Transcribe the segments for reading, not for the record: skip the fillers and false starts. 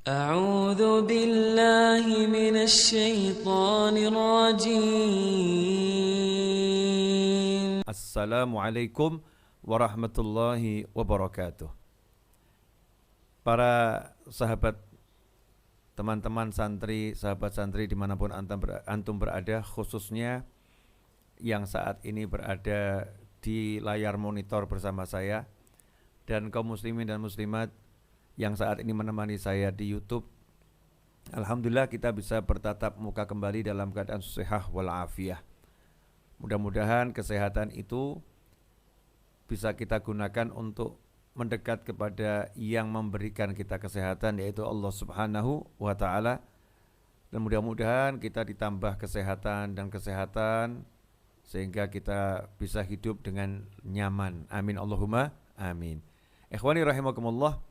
أعوذ بالله من الشيطان الرجيم. Assalamualaikum warahmatullahi wabarakatuh. Para sahabat, teman-teman santri, sahabat santri dimanapun antum berada, khususnya yang saat ini berada di layar monitor bersama saya, dan kaum muslimin dan muslimat yang saat ini menemani saya di YouTube. Alhamdulillah kita bisa bertatap muka kembali dalam keadaan sehat walafiat. Mudah-mudahan kesehatan itu bisa kita gunakan untuk mendekat kepada yang memberikan kita kesehatan, yaitu Allah Subhanahu wa Ta'ala. Dan mudah-mudahan kita ditambah kesehatan sehingga kita bisa hidup dengan nyaman. Amin Allahumma amin. Ikhwani rahimakumullah,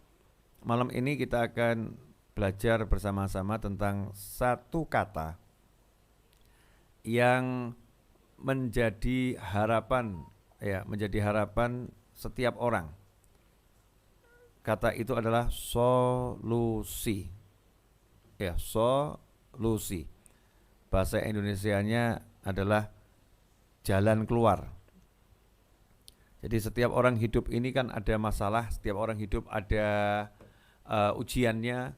malam ini kita akan belajar bersama-sama tentang satu kata yang menjadi harapan setiap orang. Kata itu adalah solusi. Solusi. Bahasa Indonesianya adalah jalan keluar. Jadi setiap orang hidup ini kan ada masalah, setiap orang hidup ada ujiannya.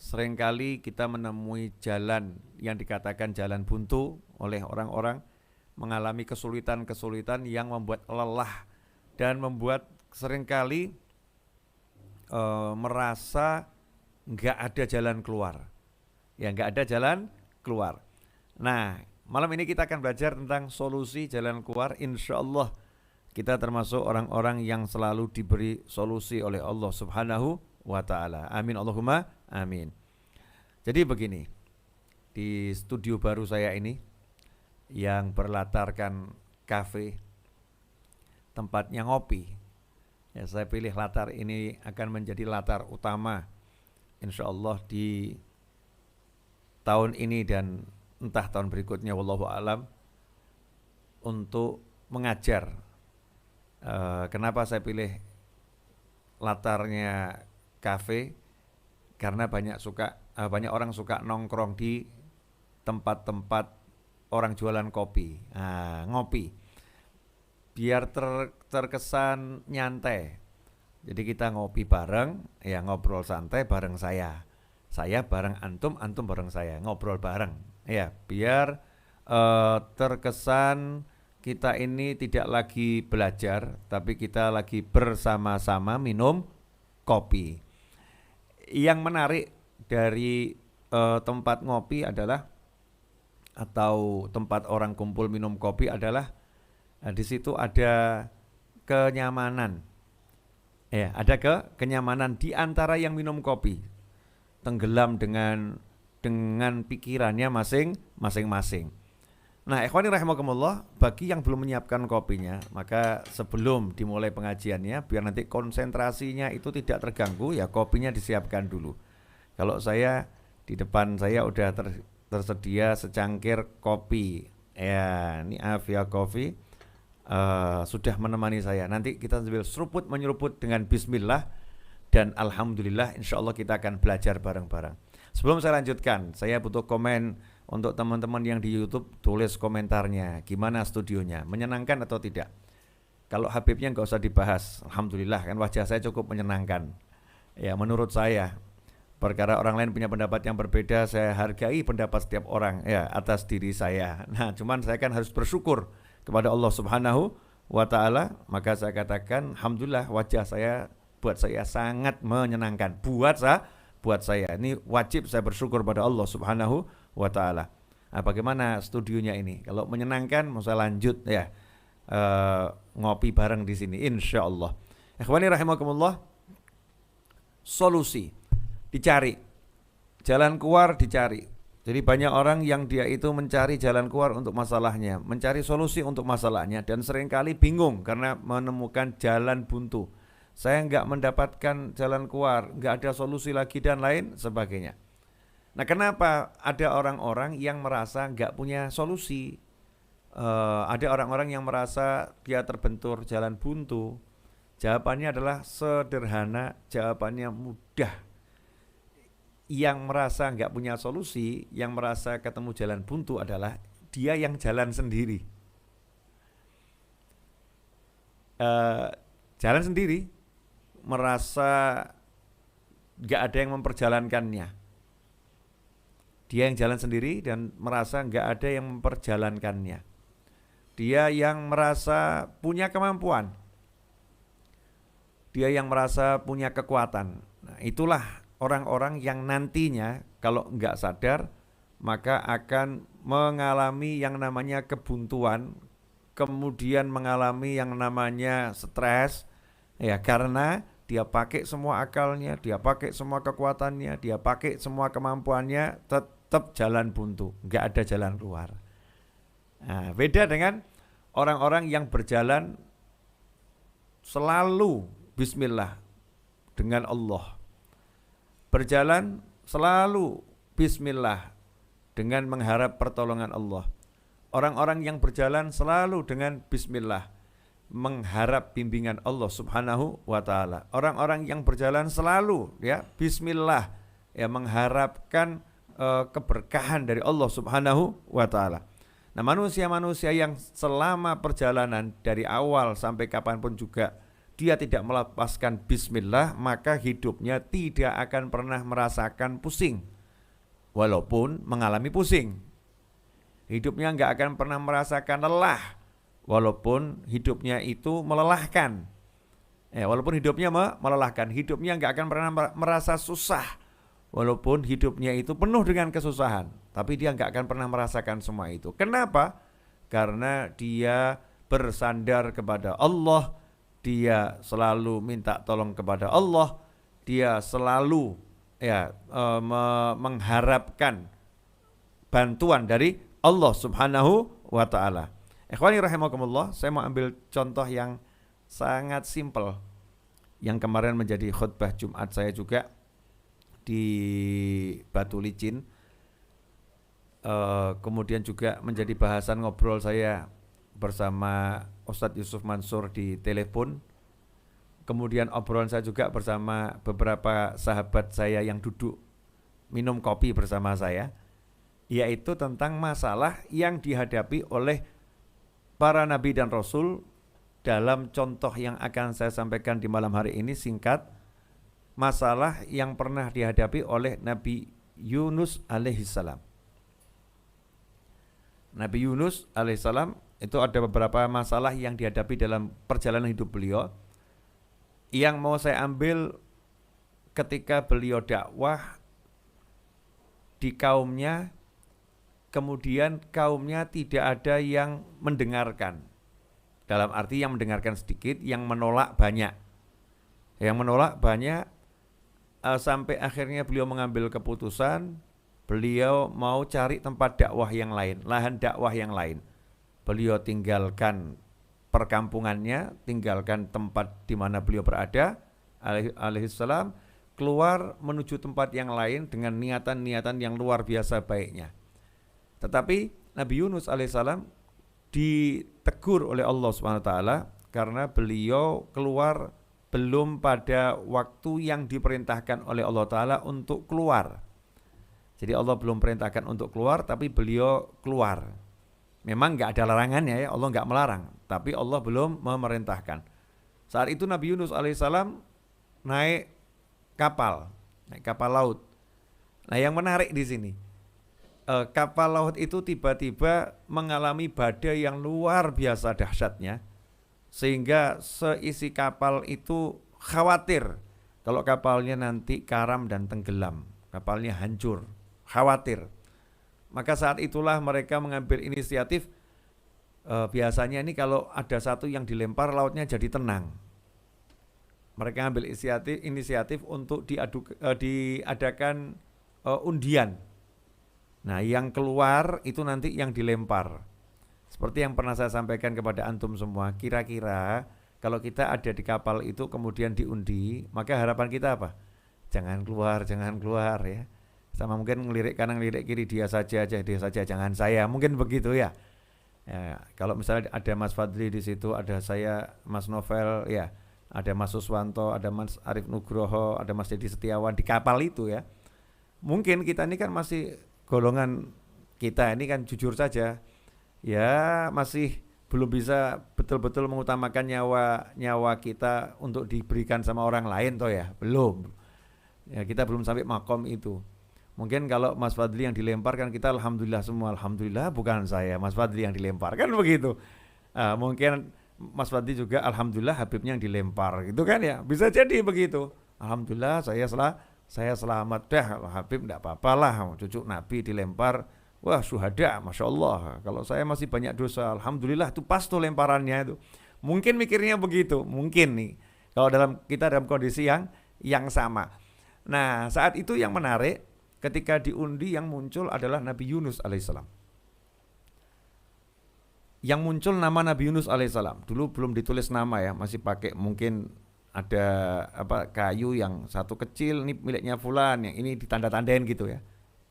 Seringkali kita menemui jalan yang dikatakan jalan buntu oleh orang-orang, mengalami kesulitan-kesulitan yang membuat lelah dan membuat seringkali merasa nggak ada jalan keluar. Nggak ada jalan keluar. Nah, malam ini kita akan belajar tentang solusi jalan keluar. Insya Allah kita termasuk orang-orang yang selalu diberi solusi oleh Allah Subhanahu wa Ta'ala. Amin Allahumma amin. Jadi begini, di studio baru saya ini yang berlatarkan kafe, tempatnya ngopi, ya, saya pilih latar ini akan menjadi latar utama insya Allah di tahun ini dan entah tahun berikutnya, wallahu alam, untuk mengajar. Kenapa saya pilih latarnya kafe? Karena banyak orang suka nongkrong di tempat-tempat orang jualan kopi, ngopi, biar terkesan nyantai. Jadi kita ngopi bareng, ya, ngobrol santai bareng saya bareng antum bareng saya, ngobrol bareng, ya, biar terkesan kita ini tidak lagi belajar, tapi kita lagi bersama-sama minum kopi. Yang menarik dari tempat ngopi adalah, atau tempat orang kumpul minum kopi adalah, di situ ada kenyamanan. Ya, ada kenyamanan di antara yang minum kopi. Tenggelam dengan pikirannya masing-masing. Nah, ikhwani rahimakumullah, bagi yang belum menyiapkan kopinya, maka sebelum dimulai pengajiannya, biar nanti konsentrasinya itu tidak terganggu, ya, kopinya disiapkan dulu. Kalau saya, di depan saya udah tersedia secangkir kopi. Ya, ini Avia Coffee sudah menemani saya. Nanti kita sambil menyeruput dengan bismillah, dan alhamdulillah insyaallah kita akan belajar bareng-bareng. Sebelum saya lanjutkan, saya butuh komen untuk teman-teman yang di YouTube. Tulis komentarnya, gimana studionya, menyenangkan atau tidak. Kalau Habibnya nggak usah dibahas, alhamdulillah, kan wajah saya cukup menyenangkan. Ya, menurut saya. Perkara orang lain punya pendapat yang berbeda, saya hargai pendapat setiap orang, ya, atas diri saya. Nah, cuman saya kan harus bersyukur kepada Allah Subhanahu wa Ta'ala. Maka saya katakan, alhamdulillah, wajah saya, buat saya sangat menyenangkan. Buat saya ini wajib saya bersyukur pada Allah Subhanahu wa Ta'ala. Nah, bagaimana studionya ini? Kalau menyenangkan, mau saya lanjut, ya, ngopi bareng di sini, insya Allah. Ikhwani rahimakumullah, solusi dicari, jalan keluar dicari. Jadi banyak orang yang dia itu mencari jalan keluar untuk masalahnya, mencari solusi untuk masalahnya, dan seringkali bingung karena menemukan jalan buntu. Saya nggak mendapatkan jalan keluar, nggak ada solusi lagi, dan lain sebagainya. Nah, kenapa ada orang-orang yang merasa nggak punya solusi? Ada orang-orang yang merasa dia terbentur jalan buntu. Jawabannya adalah sederhana, jawabannya mudah. yang merasa nggak punya solusi, yang merasa ketemu jalan buntu adalah dia yang jalan sendiri. Jalan sendiri, merasa nggak ada yang memperjalankannya. Dia yang jalan sendiri dan merasa nggak ada yang memperjalankannya. Dia yang merasa punya kemampuan. Dia yang merasa punya kekuatan. Nah, itulah orang-orang yang nantinya kalau nggak sadar maka akan mengalami yang namanya kebuntuan, kemudian mengalami yang namanya stres, ya karena dia pakai semua akalnya, dia pakai semua kekuatannya, dia pakai semua kemampuannya, tetap jalan buntu, nggak ada jalan keluar. Nah, beda dengan orang-orang yang berjalan selalu bismillah dengan Allah. Berjalan selalu bismillah dengan mengharap pertolongan Allah. Orang-orang yang berjalan selalu dengan bismillah, mengharap bimbingan Allah Subhanahu wa taala. Orang-orang yang berjalan selalu ya bismillah ya mengharapkan keberkahan dari Allah Subhanahu wa taala. Nah, manusia-manusia yang selama perjalanan dari awal sampai kapanpun juga dia tidak melepaskan bismillah, maka hidupnya tidak akan pernah merasakan pusing. Walaupun mengalami pusing. Hidupnya enggak akan pernah merasakan lelah. Walaupun hidupnya itu melelahkan. Walaupun hidupnya melelahkan, hidupnya enggak akan pernah merasa susah. Walaupun hidupnya itu penuh dengan kesusahan, tapi dia enggak akan pernah merasakan semua itu. Kenapa? Karena dia bersandar kepada Allah, dia selalu minta tolong kepada Allah, dia selalu mengharapkan bantuan dari Allah Subhanahu wa taala. Ikhwani rahimakumullah, saya mau ambil contoh yang sangat simpel yang kemarin menjadi khutbah Jumat saya juga di Batu Licin, kemudian juga menjadi bahasan ngobrol saya bersama Ustadz Yusuf Mansur di telepon, kemudian obrolan saya juga bersama beberapa sahabat saya yang duduk minum kopi bersama saya, yaitu tentang masalah yang dihadapi oleh para nabi dan rasul dalam contoh yang akan saya sampaikan di malam hari ini singkat. Masalah yang pernah dihadapi oleh Nabi Yunus alaihissalam. Nabi Yunus alaihissalam itu ada beberapa masalah yang dihadapi dalam perjalanan hidup beliau. Yang mau saya ambil ketika beliau dakwah di kaumnya, kemudian kaumnya tidak ada yang mendengarkan. Dalam arti yang mendengarkan sedikit, yang menolak banyak. Yang menolak banyak, sampai akhirnya beliau mengambil keputusan, beliau mau cari tempat dakwah yang lain, lahan dakwah yang lain. Beliau tinggalkan perkampungannya, tinggalkan tempat di mana beliau berada, alaihissalam, keluar menuju tempat yang lain dengan niatan-niatan yang luar biasa baiknya. Tetapi Nabi Yunus alaihissalam ditegur oleh Allah SWT karena beliau keluar belum pada waktu yang diperintahkan oleh Allah Ta'ala untuk keluar. Jadi Allah belum perintahkan untuk keluar, tapi beliau keluar. Memang enggak ada larangannya ya, Allah enggak melarang, tapi Allah belum memerintahkan. Saat itu Nabi Yunus alaihissalam naik kapal laut. Nah, yang menarik di sini, kapal laut itu tiba-tiba mengalami badai yang luar biasa dahsyatnya, sehingga seisi kapal itu khawatir kalau kapalnya nanti karam dan tenggelam, kapalnya hancur, khawatir. Maka saat itulah mereka mengambil inisiatif. Biasanya ini kalau ada satu yang dilempar, lautnya jadi tenang. Mereka ambil inisiatif untuk diadakan undian. Nah, yang keluar itu nanti yang dilempar. Seperti yang pernah saya sampaikan kepada antum semua, kira-kira kalau kita ada di kapal itu kemudian diundi, maka harapan kita apa? Jangan keluar ya. Sama mungkin ngelirik kanan ngelirik kiri, dia saja, jangan saya. Mungkin begitu ya. Kalau misalnya ada Mas Fadli di situ, ada saya, Mas Novel ya, ada Mas Suswanto, ada Mas Arif Nugroho, ada Mas Dedi Setiawan di kapal itu ya. Mungkin kita ini kan masih golongan kita ini kan jujur saja ya masih belum bisa betul-betul mengutamakan nyawa kita untuk diberikan sama orang lain toh ya, belum. Ya kita belum sampai makom itu. Mungkin kalau Mas Fadli yang dilempar kan kita alhamdulillah semua, alhamdulillah bukan saya, Mas Fadli yang dilempar kan begitu. Mungkin Mas Fadli juga alhamdulillah Habibnya yang dilempar gitu kan ya, bisa jadi begitu. Alhamdulillah saya selamat dah, Habib enggak apa-apalah, cucu Nabi dilempar, wah syuhada, masya Allah. Kalau saya masih banyak dosa, alhamdulillah itu pas tuh lemparannya itu. Mungkin mikirnya begitu, mungkin nih. Kalau kita dalam kondisi yang sama. Nah saat itu yang menarik, ketika diundi yang muncul adalah Nabi Yunus alaihissalam. Yang muncul nama Nabi Yunus alaihissalam. Dulu belum ditulis nama ya, masih pakai mungkin ada kayu yang satu kecil, ini miliknya fulan, yang ini ditanda-tandain gitu ya.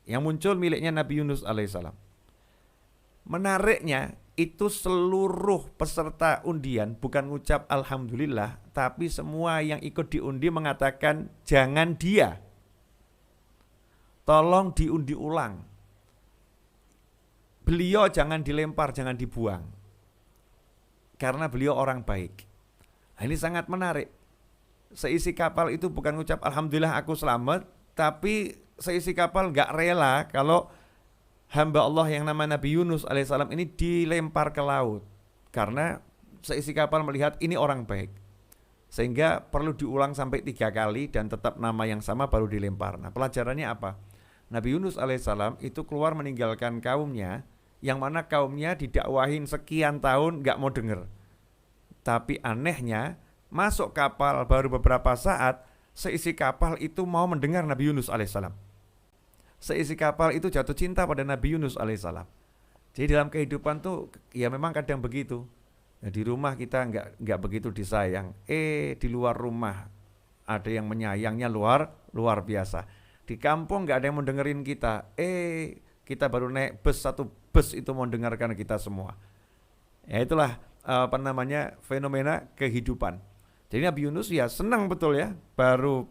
Yang muncul miliknya Nabi Yunus alaihissalam. Menariknya itu seluruh peserta undian bukan ngucap alhamdulillah, tapi semua yang ikut diundi mengatakan jangan dia, tolong diundi ulang, beliau jangan dilempar, jangan dibuang, karena beliau orang baik. Nah, ini sangat menarik. Seisi kapal itu bukan ngucap alhamdulillah aku selamat, tapi seisi kapal gak rela kalau hamba Allah yang nama Nabi Yunus alaihissalam ini dilempar ke laut, karena seisi kapal melihat ini orang baik, sehingga perlu diulang sampai 3 kali dan tetap nama yang sama baru dilempar. Nah pelajarannya apa? Nabi Yunus alaihissalam itu keluar meninggalkan kaumnya, yang mana kaumnya didakwahin sekian tahun gak mau denger. Tapi anehnya masuk kapal baru beberapa saat, seisi kapal itu mau mendengar Nabi Yunus alaihissalam. Seisi kapal itu jatuh cinta pada Nabi Yunus alaihissalam. Jadi dalam kehidupan tuh ya memang kadang begitu. Nah, di rumah kita nggak begitu disayang. Di luar rumah ada yang menyayangnya luar biasa. Di kampung nggak ada yang mau dengerin kita. Kita baru naik satu bus itu mau dengarkan kita semua. Ya itulah fenomena kehidupan. Jadi Nabi Yunus ya senang betul ya, baru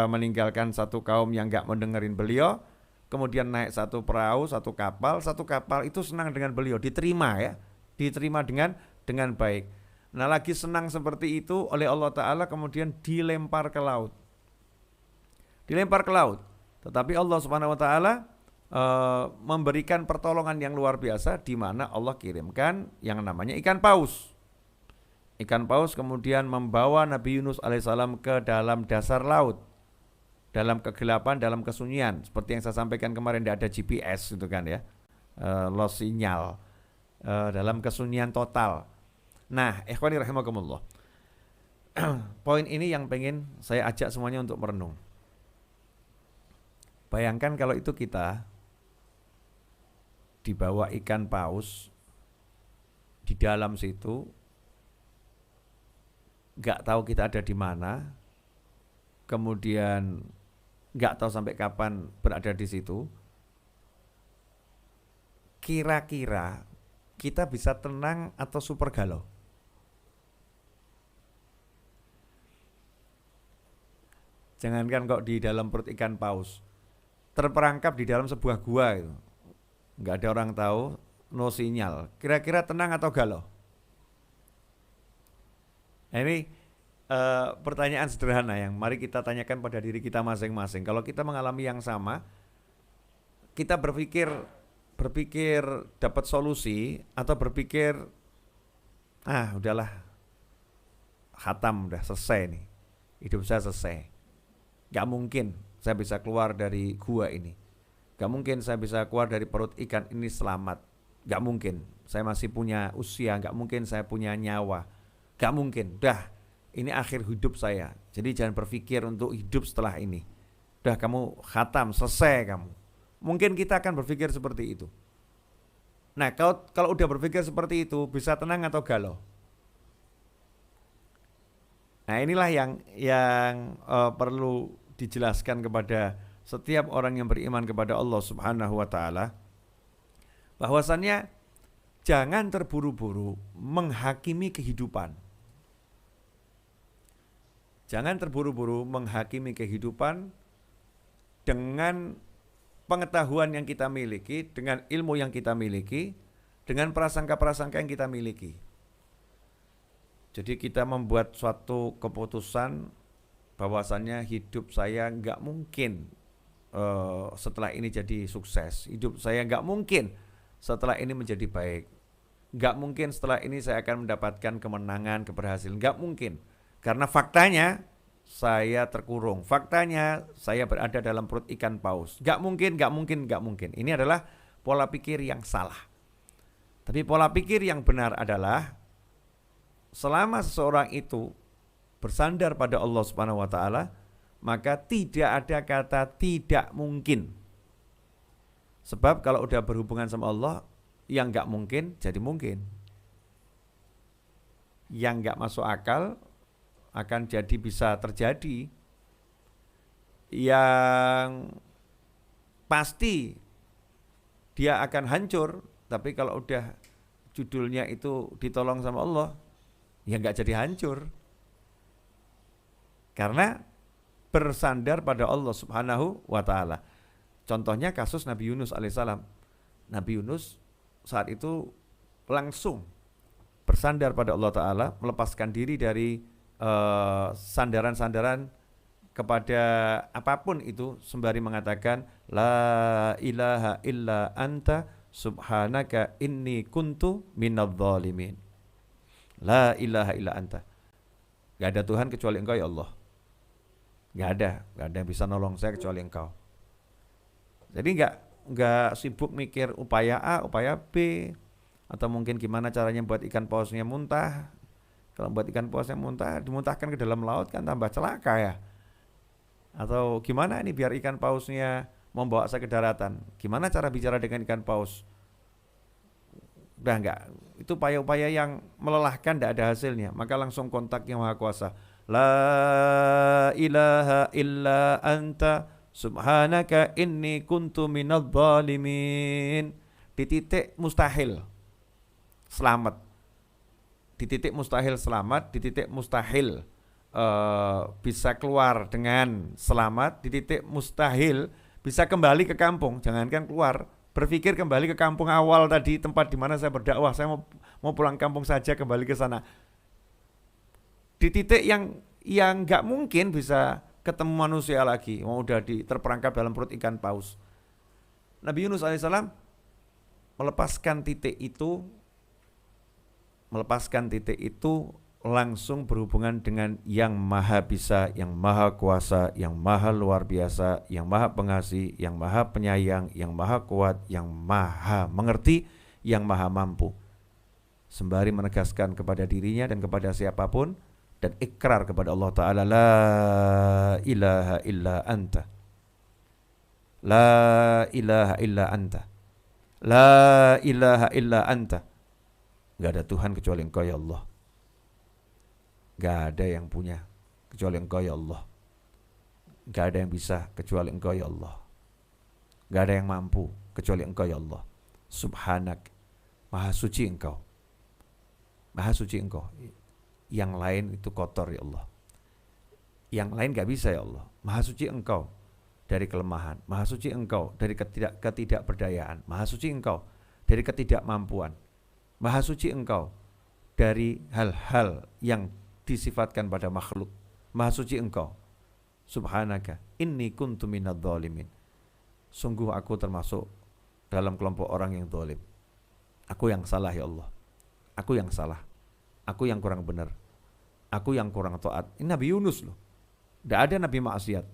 meninggalkan satu kaum yang gak mendengarin beliau, kemudian naik satu perahu, satu kapal itu senang dengan beliau, diterima dengan baik. Nah lagi senang seperti itu oleh Allah Ta'ala kemudian dilempar ke laut. Tetapi Allah Subhanahu Wa Ta'ala memberikan pertolongan yang luar biasa, di mana Allah kirimkan yang namanya ikan paus. Ikan paus kemudian membawa Nabi Yunus alaihissalam ke dalam dasar laut, dalam kegelapan, dalam kesunyian. Seperti yang saya sampaikan kemarin, tidak ada GPS gitu kan ya, lost sinyal, dalam kesunyian total. Nah, ikhwani rahimakumullah, poin ini yang pengen saya ajak semuanya untuk merenung. Bayangkan kalau itu kita dibawa ikan paus di dalam situ, gak tahu kita ada di mana, kemudian gak tahu sampai kapan berada di situ. Kira-kira kita bisa tenang atau super galau? Jangankan kok di dalam perut ikan paus, terperangkap di dalam sebuah gua itu, gak ada orang tahu, no sinyal. Kira-kira tenang atau galau? Ini pertanyaan sederhana yang mari kita tanyakan pada diri kita masing-masing. Kalau kita mengalami yang sama, kita berpikir dapat solusi atau berpikir udahlah, khatam, udah selesai nih, hidup saya selesai, gak mungkin saya bisa keluar dari gua ini, gak mungkin saya bisa keluar dari perut ikan ini selamat, gak mungkin saya masih punya usia, gak mungkin saya punya nyawa, gak mungkin, dah ini akhir hidup saya. Jadi jangan berpikir untuk hidup setelah ini. Dah kamu khatam, selesai kamu. Mungkin kita akan berpikir seperti itu. Nah kalau udah berpikir seperti itu, bisa tenang atau galau? Nah inilah yang perlu dijelaskan kepada setiap orang yang beriman kepada Allah Subhanahu wa Ta'ala, bahwasannya jangan terburu-buru menghakimi kehidupan. Jangan terburu-buru menghakimi kehidupan dengan pengetahuan yang kita miliki, dengan ilmu yang kita miliki, dengan prasangka-prasangka yang kita miliki. Jadi kita membuat suatu keputusan bahwasannya hidup saya nggak mungkin setelah ini jadi sukses. Hidup saya nggak mungkin setelah ini menjadi baik. Nggak mungkin setelah ini saya akan mendapatkan kemenangan, keberhasilan. Nggak mungkin. Karena faktanya saya terkurung. Faktanya saya berada dalam perut ikan paus. Nggak mungkin, nggak mungkin, nggak mungkin. Ini adalah pola pikir yang salah. Tapi pola pikir yang benar adalah selama seseorang itu bersandar pada Allah Subhanahu wa taala, maka tidak ada kata tidak mungkin. Sebab kalau udah berhubungan sama Allah, yang enggak mungkin jadi mungkin. Yang enggak masuk akal akan jadi bisa terjadi. Yang pasti dia akan hancur, tapi kalau udah judulnya itu ditolong sama Allah, ya enggak jadi hancur. Karena bersandar pada Allah Subhanahu wa taala. Contohnya kasus Nabi Yunus alaihissalam. Nabi Yunus saat itu langsung bersandar pada Allah taala, melepaskan diri dari sandaran-sandaran kepada apapun itu, sembari mengatakan la ilaha illa anta subhanaka inni kuntu minadh dhalimin. La ilaha illa anta. Gak ada Tuhan kecuali Engkau ya Allah. Gak ada yang bisa nolong saya kecuali Engkau. Jadi gak sibuk mikir upaya A, upaya B, atau mungkin gimana caranya buat ikan pausnya muntah. Kalau buat ikan pausnya muntah, dimuntahkan ke dalam laut kan tambah celaka ya. Atau gimana ini biar ikan pausnya membawa saya ke daratan. Gimana cara bicara dengan ikan paus? Udah enggak, itu upaya-upaya yang melelahkan, tidak ada hasilnya. Maka langsung kontak yang Maha Kuasa. La ilaha illa anta subhanaka inni kuntu minadh dhalimin. Di titik mustahil selamat. Di titik mustahil selamat, di titik mustahil bisa keluar dengan selamat, di titik mustahil bisa kembali ke kampung. Jangankan keluar, berpikir kembali ke kampung awal tadi, tempat di mana saya berdakwah. Saya mau pulang kampung saja, kembali ke sana. Di titik yang nggak mungkin bisa ketemu manusia lagi, udah terperangkap dalam perut ikan paus. Nabi Yunus alaihissalam melepaskan titik itu langsung berhubungan dengan yang maha bisa, yang maha kuasa, yang maha luar biasa, yang maha pengasih, yang maha penyayang, yang maha kuat, yang maha mengerti, yang maha mampu. Sembari menegaskan kepada dirinya dan kepada siapapun, dan ikrar kepada Allah Ta'ala, la ilaha illa anta, la ilaha illa anta, la ilaha illa anta. Gak ada Tuhan kecuali Engkau ya Allah. Gak ada yang punya kecuali Engkau ya Allah. Gak ada yang bisa kecuali Engkau ya Allah. Gak ada yang mampu kecuali Engkau ya Allah. Subhanak, maha suci Engkau. Maha suci Engkau. Yang lain itu kotor ya Allah. Yang lain gak bisa ya Allah. Maha suci Engkau dari kelemahan. Maha suci Engkau dari ketidakberdayaan. Maha suci Engkau dari ketidakmampuan. Maha suci Engkau dari hal-hal yang disifatkan pada makhluk. Maha suci Engkau. Subhanaka inni kuntu minadh dhalimin. Sungguh aku termasuk dalam kelompok orang yang zalim. Aku yang salah ya Allah. Aku yang salah. Aku yang kurang benar. Aku yang kurang taat. Ini Nabi Yunus loh. Tidak ada Nabi maksiat.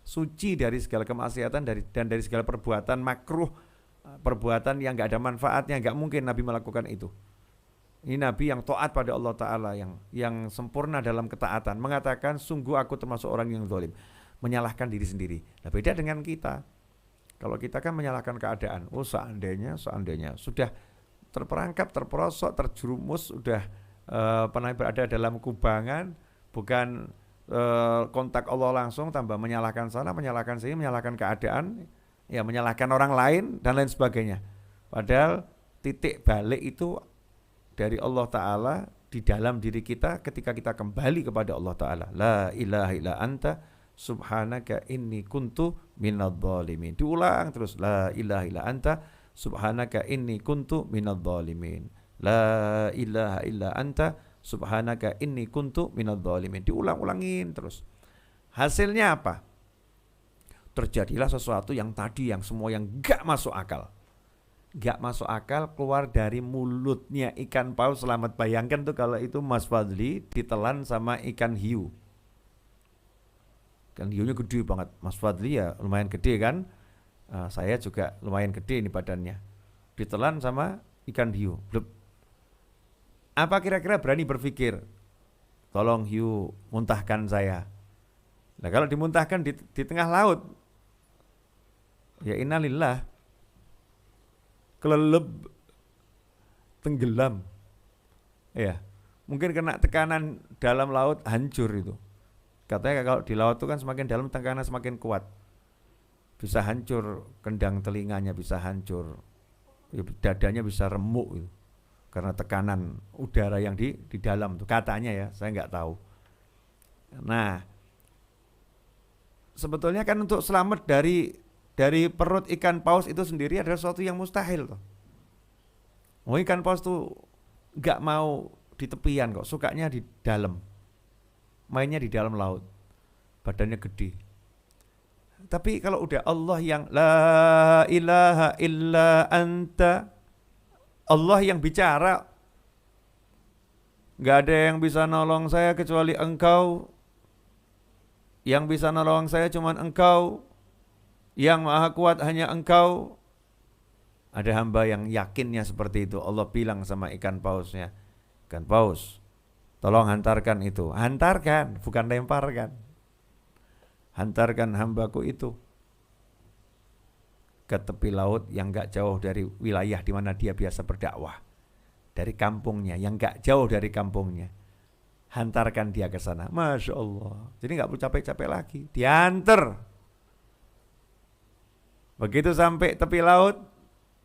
Suci dari segala kemaksiatan dan dari segala perbuatan makruh, perbuatan yang gak ada manfaatnya. Gak mungkin Nabi melakukan itu. Ini Nabi yang taat pada Allah Ta'ala, yang sempurna dalam ketaatan. Mengatakan sungguh aku termasuk orang yang zalim. Menyalahkan diri sendiri. Nah, beda dengan kita. Kalau kita kan menyalahkan keadaan. Oh seandainya sudah terperangkap, terperosok, terjerumus, sudah pernah berada dalam kubangan, bukan kontak Allah langsung, tambah menyalahkan sana, menyalahkan sini, menyalahkan keadaan, ya menyalahkan orang lain dan lain sebagainya. Padahal titik balik itu dari Allah Ta'ala di dalam diri kita ketika kita kembali kepada Allah Ta'ala. La ilaha illa anta subhanaka inni kuntu minadh-dhalimin. Diulang terus, la ilaha illa anta subhanaka inni kuntu minadh-dhalimin. La ilaha illa anta subhanaka inni kuntu minadh-dhalimin. Diulang-ulangin terus. Hasilnya apa? Terjadilah sesuatu yang tadi, yang semua yang gak masuk akal. Gak masuk akal keluar dari mulutnya ikan paus. Selamat bayangkan tuh kalau itu Mas Fadli ditelan sama ikan hiu. Ikan hiunya gede banget. Mas Fadli ya lumayan gede kan. Saya juga lumayan gede ini badannya. Ditelan sama ikan hiu. Blep. Apa kira-kira berani berpikir, tolong hiu muntahkan saya. Nah kalau dimuntahkan di tengah laut, ya innalillah, kelelep, tenggelam. Ya, mungkin kena tekanan dalam laut hancur itu. Katanya kalau di laut itu kan semakin dalam tekanan semakin kuat. Bisa hancur kendang telinganya, bisa hancur. Ya, dadanya bisa remuk itu. Karena tekanan udara yang di dalam tuh katanya ya, saya nggak tahu. Nah, sebetulnya kan untuk selamat dari perut ikan paus itu sendiri adalah sesuatu yang mustahil tuh. Ikan paus tuh nggak mau di tepian kok, sukanya di dalam, mainnya di dalam laut, badannya gede. Tapi kalau udah Allah yang la ilaha illa anta, Allah yang bicara, nggak ada yang bisa nolong saya kecuali Engkau. Yang bisa nolong saya cuma Engkau. Yang maha kuat hanya Engkau. Ada hamba yang yakinnya seperti itu. Allah bilang sama ikan pausnya, ikan paus, tolong hantarkan itu. Hantarkan, bukan lemparkan. Hantarkan hambaku itu ke tepi laut yang gak jauh dari wilayah di mana dia biasa berdakwah. Dari kampungnya, yang gak jauh dari kampungnya. Hantarkan dia ke sana. Masya Allah. Jadi gak perlu capek-capek lagi. Diantar. Begitu sampai tepi laut,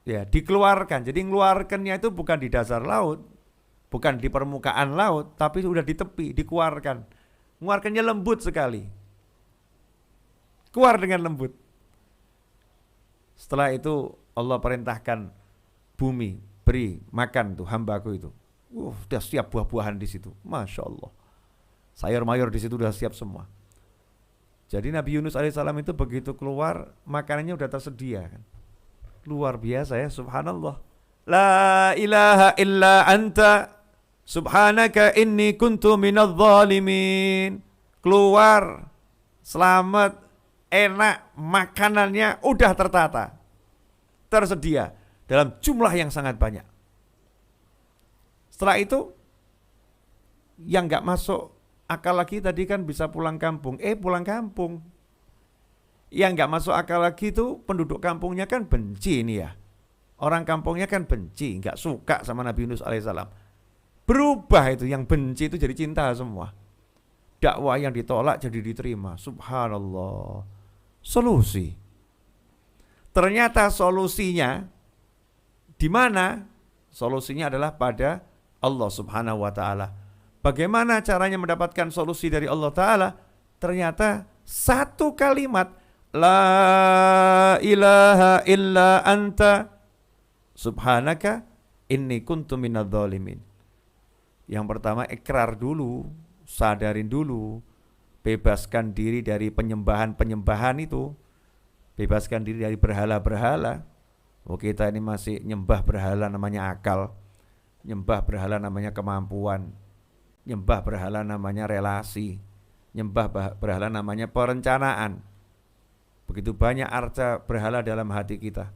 ya dikeluarkan. Jadi ngeluarkannya itu bukan di dasar laut, bukan di permukaan laut, tapi sudah di tepi, dikeluarkan. Mengeluarkannya lembut sekali. Keluar dengan lembut. Setelah itu Allah perintahkan bumi, beri makan tuh hambaku itu. Udah siap buah-buahan di situ. Masya Allah. Sayur mayur di situ udah siap semua. Jadi Nabi Yunus alaihissalam itu begitu keluar, makanannya udah tersedia kan. Luar biasa ya, subhanallah. La ilaha illa anta subhanaka inni kuntu minadh-dhalimin. Keluar, selamat, enak, makanannya udah tertata, tersedia dalam jumlah yang sangat banyak. Setelah itu yang gak masuk akal lagi tadi kan bisa pulang kampung. Pulang kampung. Yang gak masuk akal lagi itu penduduk kampungnya kan benci nih ya. Orang kampungnya kan benci, gak suka sama Nabi Yunus alaihissalam. Berubah itu, yang benci itu jadi cinta semua. Dakwah yang ditolak jadi diterima. Subhanallah. Solusi. Ternyata solusinya di mana? Solusinya adalah pada Allah Subhanahu wa taala. Bagaimana caranya mendapatkan solusi dari Allah taala? Ternyata satu kalimat, la ilaha illa anta subhanaka inni kuntu minadh-dhalimin. Yang pertama ikrar dulu, sadarin dulu, bebaskan diri dari penyembahan-penyembahan itu. Bebaskan diri dari berhala-berhala. Kita ini masih nyembah berhala namanya akal. Nyembah berhala namanya kemampuan. Nyembah berhala namanya relasi. Nyembah berhala namanya perencanaan. Begitu banyak arca berhala dalam hati kita.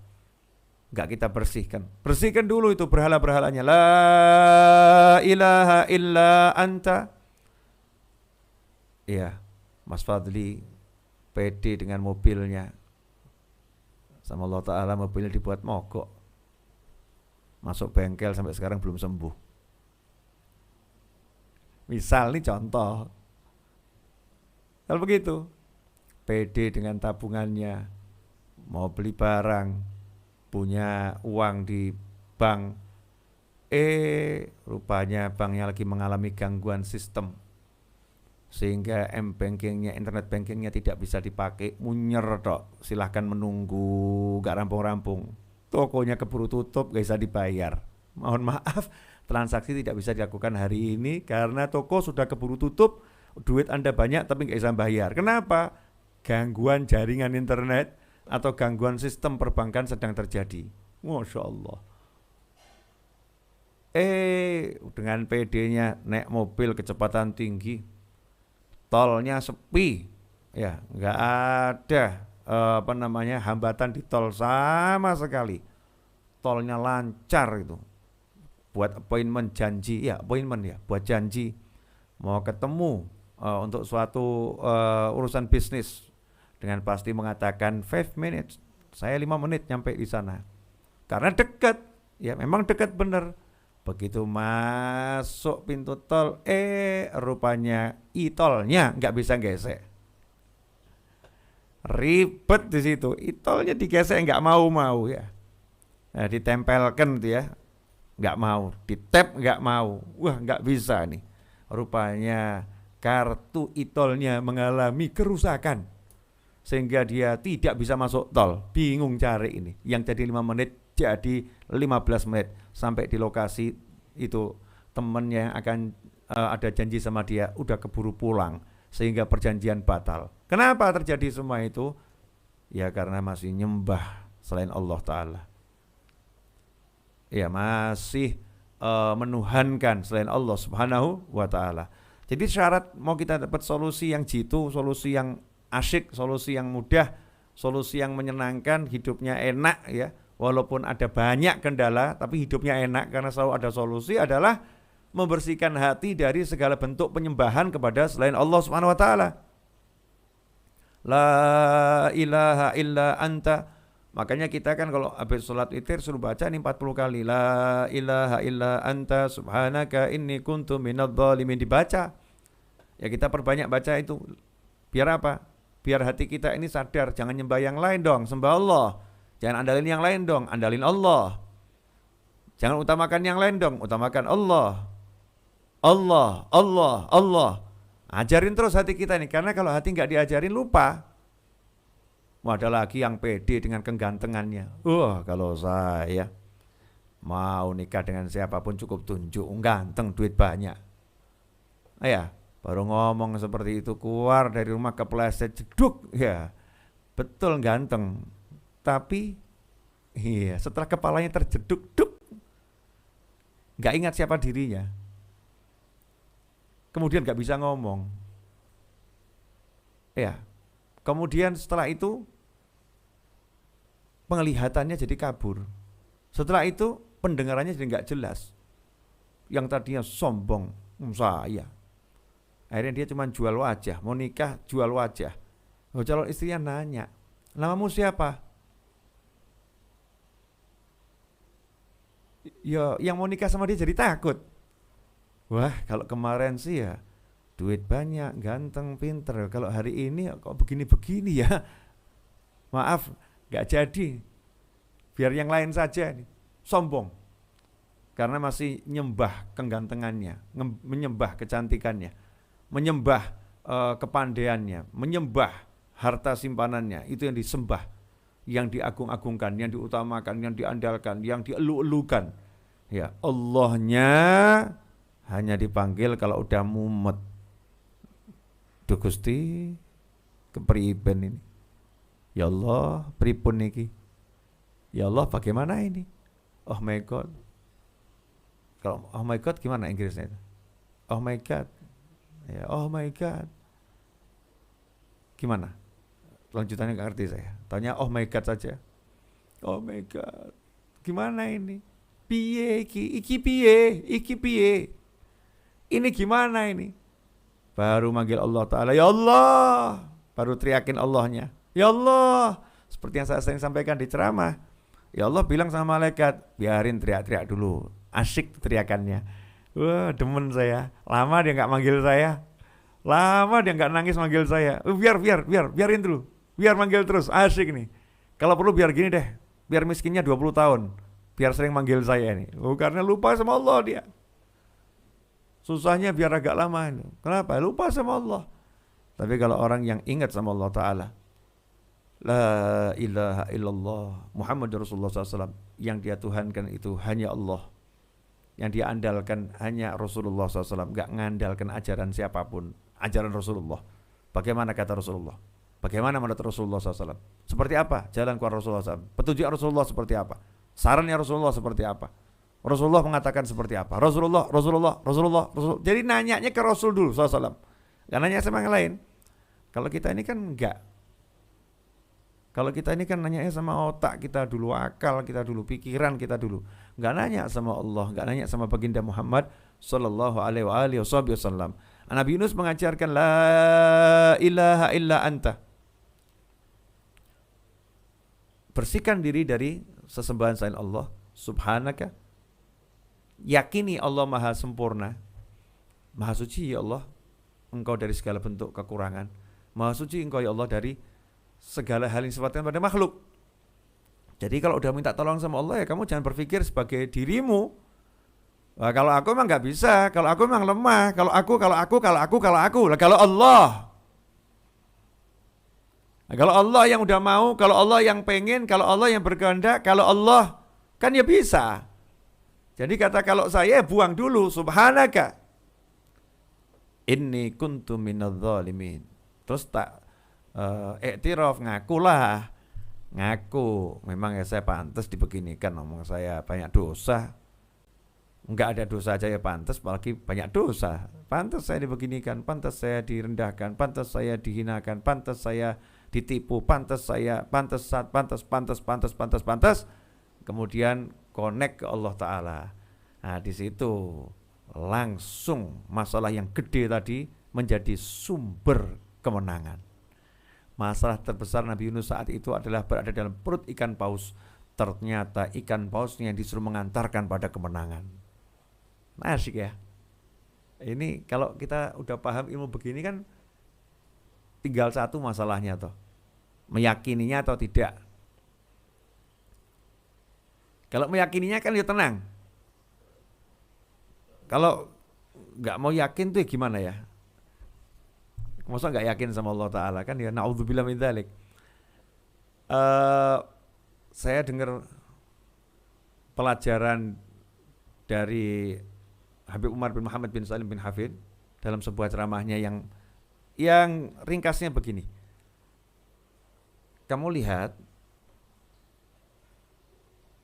Enggak kita bersihkan. Bersihkan dulu itu berhala-berhalanya. La ilaha illa anta. Iya, Mas Fadli pede dengan mobilnya. Sama Allah Ta'ala mobilnya dibuat mogok. Masuk bengkel sampai sekarang belum sembuh. Misal nih contoh. Kalau begitu, pede dengan tabungannya, mau beli barang, punya uang di bank, rupanya banknya lagi mengalami gangguan sistem. sehingga m-bankingnya, internet bankingnya tidak bisa dipakai, munyer tok, silahkan menunggu, gak rampung-rampung, tokonya keburu tutup, gak bisa dibayar. Mohon maaf, transaksi tidak bisa dilakukan hari ini karena toko sudah keburu tutup, duit Anda banyak tapi gak bisa bayar. Kenapa? Gangguan jaringan internet atau gangguan sistem perbankan sedang terjadi. Masya Allah. Dengan PD-nya naik mobil kecepatan tinggi, tolnya sepi, ya nggak ada hambatan di tol sama sekali, tolnya lancar itu, buat appointment janji, buat janji mau ketemu untuk suatu urusan bisnis, dengan pasti mengatakan 5 minutes, saya 5 menit nyampe di sana, karena dekat, ya memang dekat bener. Begitu masuk pintu tol, rupanya e-tolnya nggak bisa gesek. Ribet di situ, e-tolnya digesek nggak mau ya. Nah, ditempelkan tuh ya, nggak mau, ditap nggak mau, wah nggak bisa nih. Rupanya kartu e-tolnya mengalami kerusakan, sehingga dia tidak bisa masuk tol. Bingung cari ini, yang jadi 5 menit jadi 15 menit sampai di lokasi itu. Temennya yang akan ada janji sama dia udah keburu pulang, sehingga perjanjian batal. Kenapa terjadi semua itu? Ya karena masih nyembah selain Allah Ta'ala, ya masih menuhankan selain Allah Subhanahu wa Ta'ala. Jadi syarat mau kita dapat solusi yang jitu, solusi yang asyik, solusi yang mudah, solusi yang menyenangkan, hidupnya enak ya, walaupun ada banyak kendala, tapi hidupnya enak karena selalu ada solusi, adalah membersihkan hati dari segala bentuk penyembahan kepada selain Allah Subhanahu wa Ta'ala. La ilaha illa anta. Makanya kita kan kalau habis sholat witir suruh baca nih 40 kali. La ilaha illa anta subhanaka inni kuntu minadh-dhalimin, dibaca. Ya kita perbanyak baca itu. Biar apa? Biar hati kita ini sadar, jangan nyembah yang lain dong, sembah Allah. Jangan andalin yang lain dong, andalin Allah. Jangan utamakan yang lain dong, utamakan Allah. Allah, Allah, Allah. Ajarin terus hati kita ini, karena kalau hati nggak diajarin lupa. Ada lagi yang pede dengan kegantengannya. Kalau saya mau nikah dengan siapapun cukup tunjuk, ganteng, duit banyak. Baru ngomong seperti itu, keluar dari rumah kepleset, jeduk, ya betul ganteng. Tapi setelah kepalanya terjeduk, gak ingat siapa dirinya. Kemudian gak bisa ngomong. Kemudian setelah itu penglihatannya jadi kabur. Setelah itu pendengarannya jadi gak jelas. Yang tadinya sombong, saya. Akhirnya dia cuma jual wajah, mau nikah jual wajah. Calon istrinya nanya, namamu siapa? Ya, yang mau nikah sama dia jadi takut. Wah, kalau kemarin sih ya duit banyak, ganteng, pinter. Kalau hari ini kok begini-begini ya. Maaf, gak jadi. Biar yang lain saja nih. Sombong. Karena masih nyembah kegantengannya, menyembah kecantikannya, menyembah kepandaiannya, menyembah harta simpanannya. Itu yang disembah, yang diagung-agungkan, yang diutamakan, yang diandalkan, yang dielu-elukan. Ya, Allahnya hanya dipanggil kalau udah mumet. Duh Gusti, kepriben ini. Ya Allah, pripun niki? Ya Allah, bagaimana ini? Oh my God. Kalau oh my God gimana Inggrisnya itu? Oh my God. Ya, oh my God. Gimana? Lanjutannya nggak ngerti saya. Tanya oh my God saja. Oh my God. Gimana ini? Piye iki piye? Ini gimana ini? Baru manggil Allah Ta'ala, ya Allah. Baru teriakin Allahnya, ya Allah. Seperti yang saya sering sampaikan di ceramah. Ya Allah bilang sama malaikat, biarin teriak-teriak dulu. Asyik teriakannya. Wah, demen saya. Lama dia gak manggil saya. Lama dia gak nangis manggil saya. Biarin dulu. Biar manggil terus, asyik nih. Kalau perlu biar gini deh. Biar miskinnya 20 tahun. Biar sering manggil saya nih. Karena lupa sama Allah dia. susahnya biar agak lama. Kenapa? Lupa sama Allah. Tapi kalau orang yang ingat sama Allah Ta'ala, la ilaha illallah Muhammadur Rasulullah SAW, yang dia tuhankan itu hanya Allah, yang dia andalkan hanya Rasulullah SAW, gak ngandalkan ajaran siapapun, ajaran Rasulullah. Bagaimana kata Rasulullah? Bagaimana menurut Rasulullah SAW? Seperti apa jalan keluar Rasulullah SAW? Petunjuk Rasulullah seperti apa? Sarannya Rasulullah seperti apa? Rasulullah mengatakan seperti apa? Rasulullah. Jadi nanyanya ke Rasul dulu SAW. Gak nanya sama yang lain. Kalau kita ini kan enggak. Kalau kita ini kan nanyanya sama otak kita dulu, akal kita dulu, pikiran kita dulu. Enggak nanya sama Allah, enggak nanya sama baginda Muhammad sallallahu alaihi wasallam. Nabi Yunus mengajarkan la ilaha illa anta. Bersihkan diri dari sesembahan selain Allah. Subhanaka. Yakini Allah maha sempurna, maha suci ya Allah, engkau dari segala bentuk kekurangan. Maha suci engkau ya Allah dari segala hal yang sifatnya pada makhluk. Jadi kalau udah minta tolong sama Allah, ya kamu jangan berpikir sebagai dirimu. Wah, kalau aku memang nggak bisa, kalau aku memang lemah, kalau aku. Lah kalau Allah, nah, kalau Allah yang udah mau, kalau Allah yang pengen, kalau Allah yang berkehendak, kalau Allah kan ya bisa. Jadi kata kalau saya buang dulu, subhanaka inni kuntu minadz zalimin. Terus tak iktiraf, ngaku memang ya saya pantas dibeginikan, ngomong saya banyak dosa. Enggak ada dosa aja ya pantas, apalagi banyak dosa. Pantas saya dibeginikan, pantas saya direndahkan, pantas saya dihinakan, pantas saya ditipu, pantas. Kemudian connect ke Allah Ta'ala. Nah di situ langsung masalah yang gede tadi menjadi sumber kemenangan. Masalah terbesar Nabi Yunus saat itu adalah berada dalam perut ikan paus. Ternyata ikan pausnya yang disuruh mengantarkan pada kemenangan. Nah, asik ya. Ini kalau kita udah paham ilmu begini kan tinggal satu masalahnya toh. Meyakininya atau tidak. Kalau meyakininya kan ya tenang. Kalau nggak mau yakin tuh ya gimana ya? Masa nggak yakin sama Allah Ta'ala kan ya, na'udzubillah min dzalik. Saya dengar pelajaran dari Habib Umar bin Muhammad bin Salim bin Hafid dalam sebuah ceramahnya yang ringkasnya begini. Kamu lihat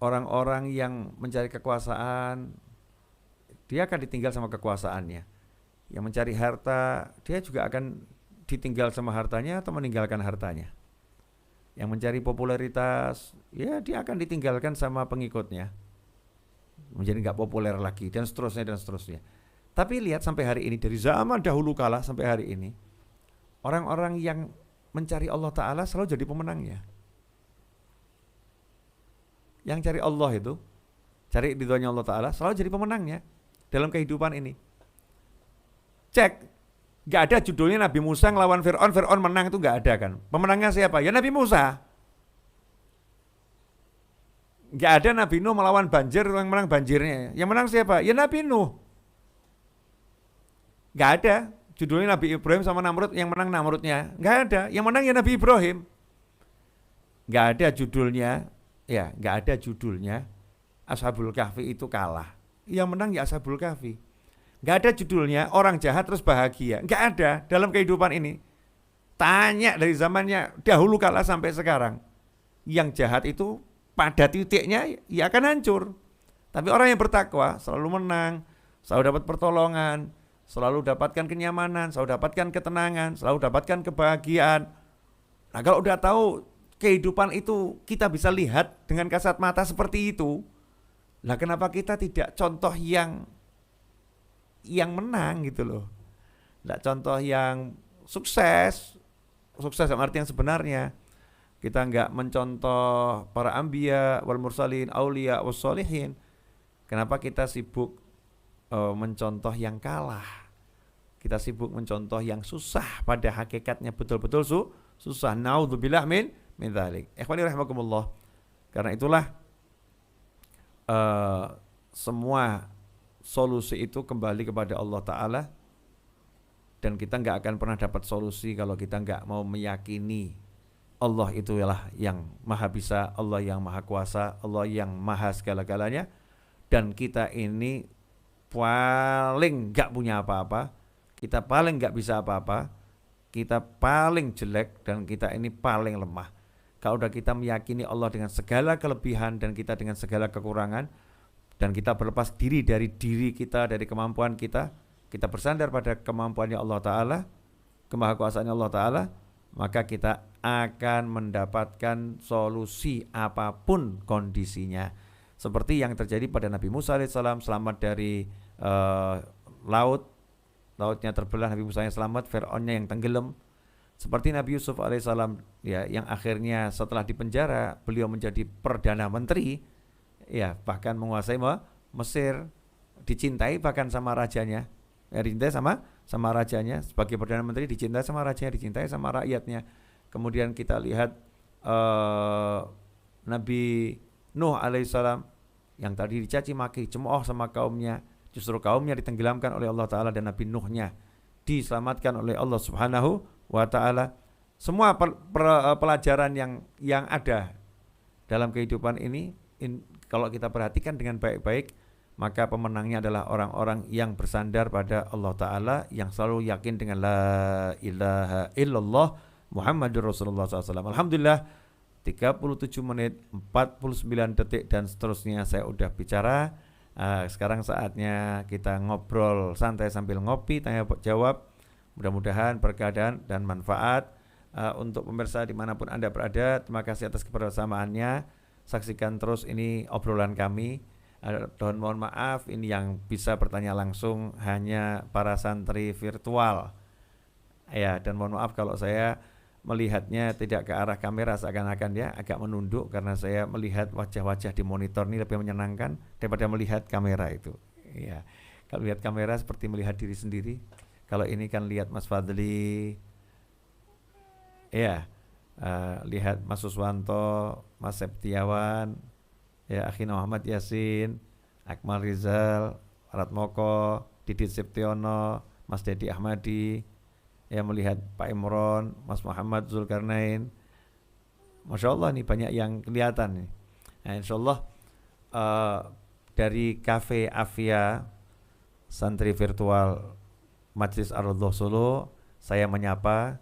orang-orang yang mencari kekuasaan, dia akan ditinggal sama kekuasaannya. Yang mencari harta, dia juga akan ditinggal sama hartanya atau meninggalkan hartanya. Yang mencari popularitas, ya dia akan ditinggalkan sama pengikutnya, menjadi nggak populer lagi dan seterusnya. Tapi lihat sampai hari ini, dari zaman dahulu kala sampai hari ini, orang-orang yang mencari Allah Ta'ala selalu jadi pemenangnya. Yang cari Allah itu, cari ridhonya Allah Ta'ala, selalu jadi pemenangnya dalam kehidupan ini. Cek, gak ada judulnya Nabi Musa ngelawan Fir'aun menang, itu gak ada kan. Pemenangnya siapa? Ya Nabi Musa. Gak ada Nabi Nuh melawan banjir, yang menang banjirnya. Yang menang siapa? Ya Nabi Nuh. Gak ada judulnya Nabi Ibrahim sama Namrud, yang menang Namrudnya. Gak ada, yang menang ya Nabi Ibrahim. Gak ada judulnya, ya gak ada judulnya Ashabul Kahfi itu kalah. Yang menang ya Ashabul Kahfi. Gak ada judulnya orang jahat terus bahagia. Gak ada dalam kehidupan ini. Tanya dari zamannya dahulu kala sampai sekarang. Yang jahat itu pada titiknya ya akan hancur. Tapi orang yang bertakwa selalu menang, selalu dapat pertolongan, selalu dapatkan kenyamanan, selalu dapatkan ketenangan, selalu dapatkan kebahagiaan. Nah kalau udah tahu kehidupan itu kita bisa lihat dengan kasat mata seperti itu, lah kenapa kita tidak contoh yang menang gitu loh. Tidak contoh yang sukses dalam arti yang sebenarnya. Kita enggak mencontoh para anbiya wal mursalin, aulia was solihin. Kenapa kita sibuk mencontoh yang kalah? Kita sibuk mencontoh yang susah, pada hakikatnya betul-betul susah. Naudzubillah min dzalik. Ikhwani rahimakumullah. Karena itulah semua solusi itu kembali kepada Allah Ta'ala, dan kita nggak akan pernah dapat solusi kalau kita nggak mau meyakini Allah itulah yang maha bisa, Allah yang maha kuasa, Allah yang maha segala-galanya, dan kita ini paling nggak punya apa-apa, kita paling nggak bisa apa-apa, kita paling jelek, dan kita ini paling lemah. Kalau udah kita meyakini Allah dengan segala kelebihan dan kita dengan segala kekurangan, dan kita berlepas diri dari diri kita, dari kemampuan kita, kita bersandar pada kemampuannya Allah Ta'ala, kemahakuasaannya Allah Ta'ala, maka kita akan mendapatkan solusi apapun kondisinya. Seperti yang terjadi pada Nabi Musa alaihissalam, selamat dari lautnya terbelah, Nabi Musa yang selamat, Fir'aunnya yang tenggelam. Seperti Nabi Yusuf alaihissalam, ya, yang akhirnya setelah dipenjara beliau menjadi perdana menteri, ya, bahkan menguasai Mesir, dicintai bahkan sama rajanya, dicintai sama rajanya, sebagai perdana menteri dicintai sama rajanya, dicintai sama rakyatnya. Kemudian kita lihat Nabi Nuh alaihissalam yang tadi dicaci maki, cemooh sama kaumnya, justru kaumnya ditenggelamkan oleh Allah Ta'ala dan Nabi Nuhnya diselamatkan oleh Allah Subhanahu wa Ta'ala. Semua pelajaran yang ada dalam kehidupan ini, kalau kita perhatikan dengan baik-baik, maka pemenangnya adalah orang-orang yang bersandar pada Allah Ta'ala, yang selalu yakin dengan la ilaha illallah Muhammadur Rasulullah SAW. Alhamdulillah, 37 menit 49 detik dan seterusnya saya udah bicara. Sekarang saatnya kita ngobrol santai sambil ngopi, tanya jawab. Mudah-mudahan berkah dan manfaat untuk pemirsa dimanapun Anda berada. Terima kasih atas kebersamaannya. Saksikan terus ini obrolan kami. Dan mohon maaf, ini yang bisa bertanya langsung hanya para santri virtual. Ya, dan mohon maaf kalau saya melihatnya tidak ke arah kamera, seakan-akan ya agak menunduk, karena saya melihat wajah-wajah di monitor ini lebih menyenangkan daripada melihat kamera itu. Ya, kalau lihat kamera seperti melihat diri sendiri. Kalau ini kan lihat Mas Fadli, ya, lihat Mas Suswanto, Mas Septiawan, ya, Akhina Muhammad Yasin, Akmal Rizal, Ratmoko, Didit Septiono, Mas Dedi Ahmadi, ya, melihat Pak Imron, Mas Muhammad Zulkarnain. Masya Allah nih banyak yang kelihatan nih. Nah, insya Allah dari Cafe Afia santri virtual Majelis Ar-Raudhah Solo, saya menyapa,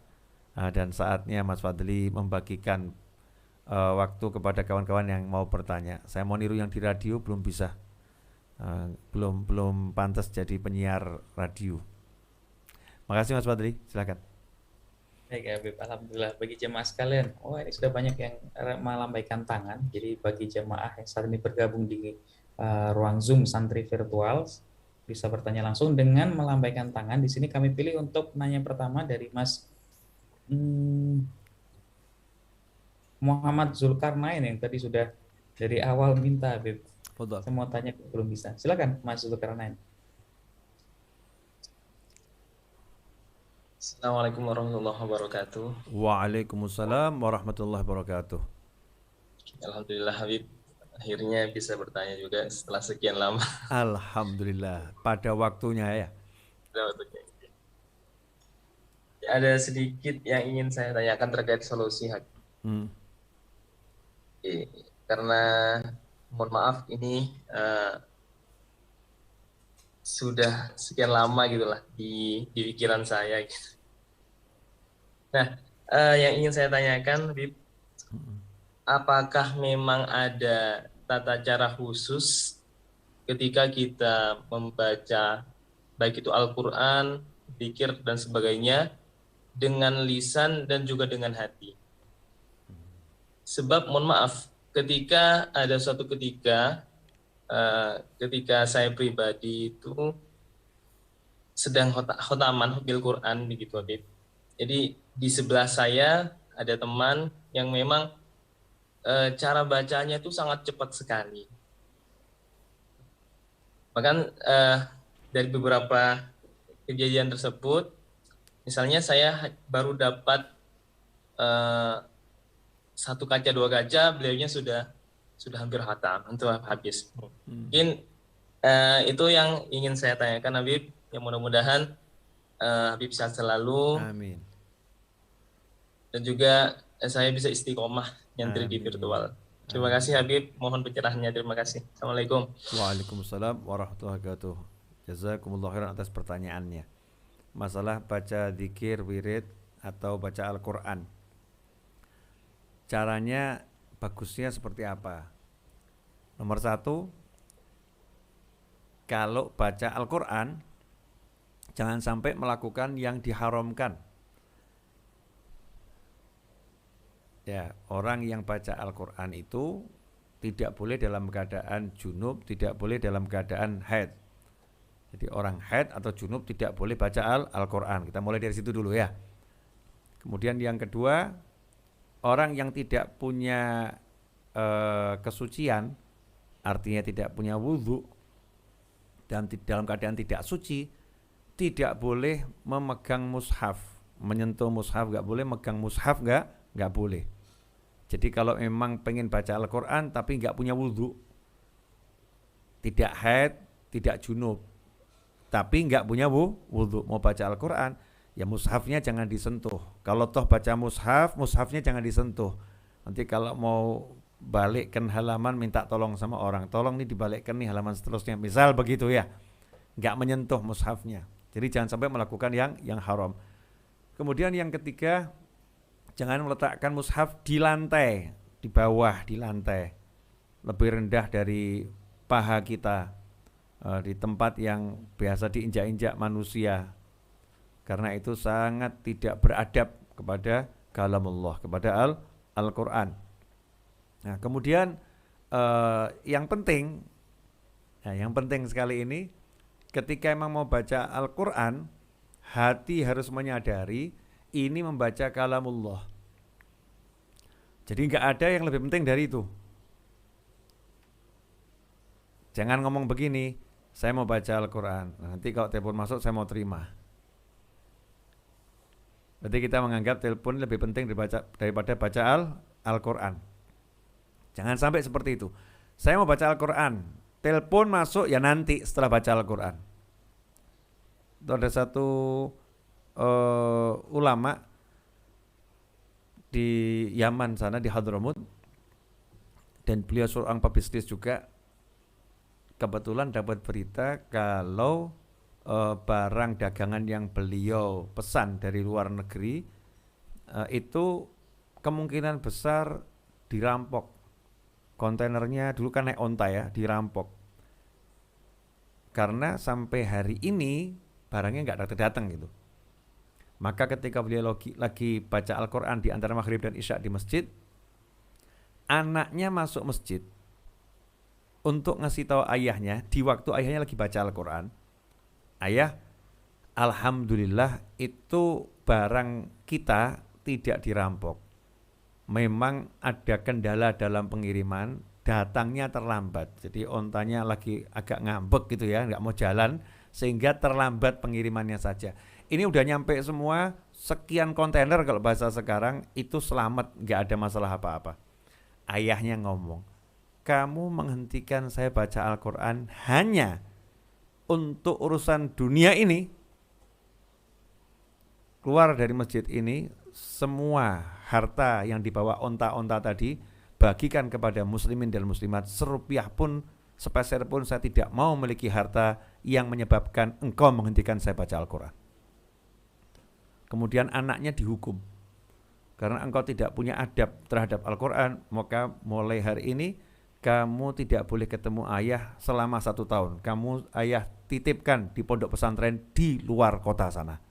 dan saatnya Mas Fadli membagikan waktu kepada kawan-kawan yang mau bertanya. Saya mau niru yang di radio, belum bisa, belum pantas jadi penyiar radio. Makasih Mas Fadli, silakan. Baik Habib, alhamdulillah. Bagi jemaah sekalian, ini sudah banyak yang melambaikan tangan. Jadi bagi jemaah yang saat ini bergabung di ruang Zoom santri virtual, bisa bertanya langsung dengan melambaikan tangan. Di sini kami pilih untuk nanya pertama dari Mas Muhammad Zulkarnain yang tadi sudah dari awal minta, Habib. Saya mau tanya belum bisa. Silakan Mas Zulkarnain. Assalamualaikum warahmatullahi wabarakatuh. Waalaikumsalam warahmatullahi wabarakatuh. Alhamdulillah Habib, akhirnya bisa bertanya juga setelah sekian lama. Alhamdulillah, pada waktunya ya. Ada sedikit yang ingin saya tanyakan terkait solusi Habib. Karena mohon maaf ini sudah sekian lama gitulah di pikiran saya gitu. Nah, yang ingin saya tanyakan, Habib, apakah memang ada tata cara khusus ketika kita membaca baik itu Al-Quran, zikir dan sebagainya dengan lisan dan juga dengan hati? Sebab mohon maaf, ketika ada suatu ketika saya pribadi itu sedang khotaman hafil Quran begitu Habib. Jadi di sebelah saya ada teman yang memang cara bacanya itu sangat cepat sekali. Bahkan dari beberapa kejadian tersebut, misalnya saya baru dapat satu kaca dua kaca, beliaunya sudah hampir khatam, itu habis. Mungkin Itu yang ingin saya tanyakan Habib. Yang mudah-mudahan Habib sehat selalu Amin. dan juga saya bisa istiqomah nyantri di Amin. virtual. Terima Amin. kasih Habib, mohon pencerahannya. Terima kasih. Assalamualaikum. Waalaikumsalam warahmatullahi wabarakatuh. Jazakumullah khairan atas pertanyaannya. Masalah baca zikir, wirid atau baca Al-Qur'an. Caranya bagusnya seperti apa? Nomor satu, kalau baca Al-Qur'an jangan sampai melakukan yang diharamkan. Ya, orang yang baca Al-Qur'an itu tidak boleh dalam keadaan junub, tidak boleh dalam keadaan haid. Jadi orang haid atau junub tidak boleh baca Al-Qur'an. Kita mulai dari situ dulu ya. Kemudian yang kedua, orang yang tidak punya kesucian, artinya tidak punya wudhu dan dalam keadaan tidak suci, tidak boleh memegang mushaf, menyentuh mushaf nggak boleh, megang mushaf nggak boleh. Jadi kalau memang pengen baca Al-Qur'an tapi nggak punya wudhu, tidak haid, tidak junub, tapi nggak punya wudhu, mau baca Al-Qur'an, ya mushafnya jangan disentuh. Kalau toh baca mushaf, mushafnya jangan disentuh. Nanti kalau mau balikkan halaman minta tolong sama orang, tolong nih dibalikkan nih halaman seterusnya, misal begitu ya, nggak menyentuh mushafnya. Jadi jangan sampai melakukan yang haram. Kemudian yang ketiga, jangan meletakkan mushaf di lantai, di bawah, di lantai, lebih rendah dari paha kita, di tempat yang biasa diinjak-injak manusia, karena itu sangat tidak beradab kepada kalamullah, kepada Al-Qur'an. Nah, kemudian yang penting sekali ini, ketika emang mau baca Al-Qur'an, hati harus menyadari ini membaca kalamullah. Jadi nggak ada yang lebih penting dari itu. Jangan ngomong begini, saya mau baca Al-Qur'an, nanti kalau telepon masuk saya mau terima. Berarti kita menganggap telepon lebih penting daripada baca Al-Qur'an. Jangan sampai seperti itu. Saya mau baca Al-Qur'an, telepon masuk ya nanti setelah baca Al-Qur'an. Itu ada satu ulama di Yaman sana, di Hadramut, dan beliau seorang pebisnis juga. Kebetulan dapat berita kalau barang dagangan yang beliau pesan dari luar negeri itu kemungkinan besar dirampok. Kontainernya dulu kan naik onta ya, dirampok. Karena sampai hari ini barangnya nggak datang-datang gitu. Maka ketika beliau lagi baca Al-Qur'an di antara maghrib dan isya di masjid, anaknya masuk masjid untuk ngasih tahu ayahnya di waktu ayahnya lagi baca Al-Qur'an. Ayah, alhamdulillah itu barang kita tidak dirampok. Memang ada kendala dalam pengiriman, datangnya terlambat. Jadi ontanya lagi agak ngambek gitu ya, nggak mau jalan, sehingga terlambat pengirimannya saja. Ini udah nyampe semua, sekian kontainer kalau bahasa sekarang, itu selamat, nggak ada masalah apa-apa. Ayahnya ngomong, kamu menghentikan saya baca Al-Qur'an hanya untuk urusan dunia ini. Keluar dari masjid ini, semua harta yang dibawa onta-onta tadi bagikan kepada muslimin dan muslimat. Serupiah pun, sepeser pun saya tidak mau memiliki harta yang menyebabkan engkau menghentikan saya baca Al-Qur'an. Kemudian anaknya dihukum. Karena engkau tidak punya adab terhadap Al-Qur'an, maka mulai hari ini kamu tidak boleh ketemu ayah selama 1 tahun. Kamu ayah titipkan di pondok pesantren di luar kota sana.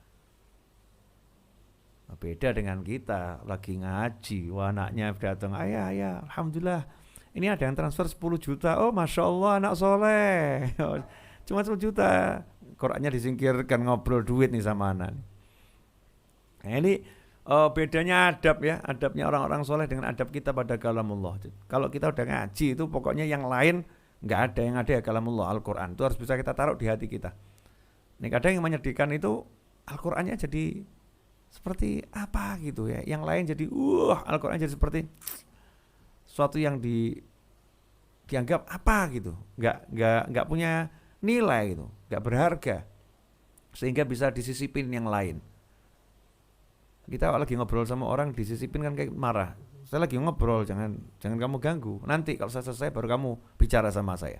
Beda dengan kita lagi ngaji, anaknya datang, ayah, alhamdulillah, ini ada yang transfer 10 juta, oh masya Allah anak soleh, cuma 10 juta, Qurannya disingkirkan, ngobrol duit nih sama anak. Nah ini bedanya adab ya, adabnya orang-orang soleh dengan adab kita pada kalamullah. Kalau kita udah ngaji itu pokoknya yang lain nggak ada, yang ada ya kalamullah, Al-Quran itu harus bisa kita taruh di hati kita. Ini kadang yang menyedihkan itu Al-Qurannya jadi seperti apa gitu ya, yang lain jadi Al-Quran jadi seperti suatu yang dianggap apa gitu, nggak punya nilai itu, nggak berharga, sehingga bisa disisipin yang lain. Kita lagi ngobrol sama orang disisipin kan kayak marah. Saya lagi ngobrol, jangan kamu ganggu. Nanti kalau saya selesai baru kamu bicara sama saya.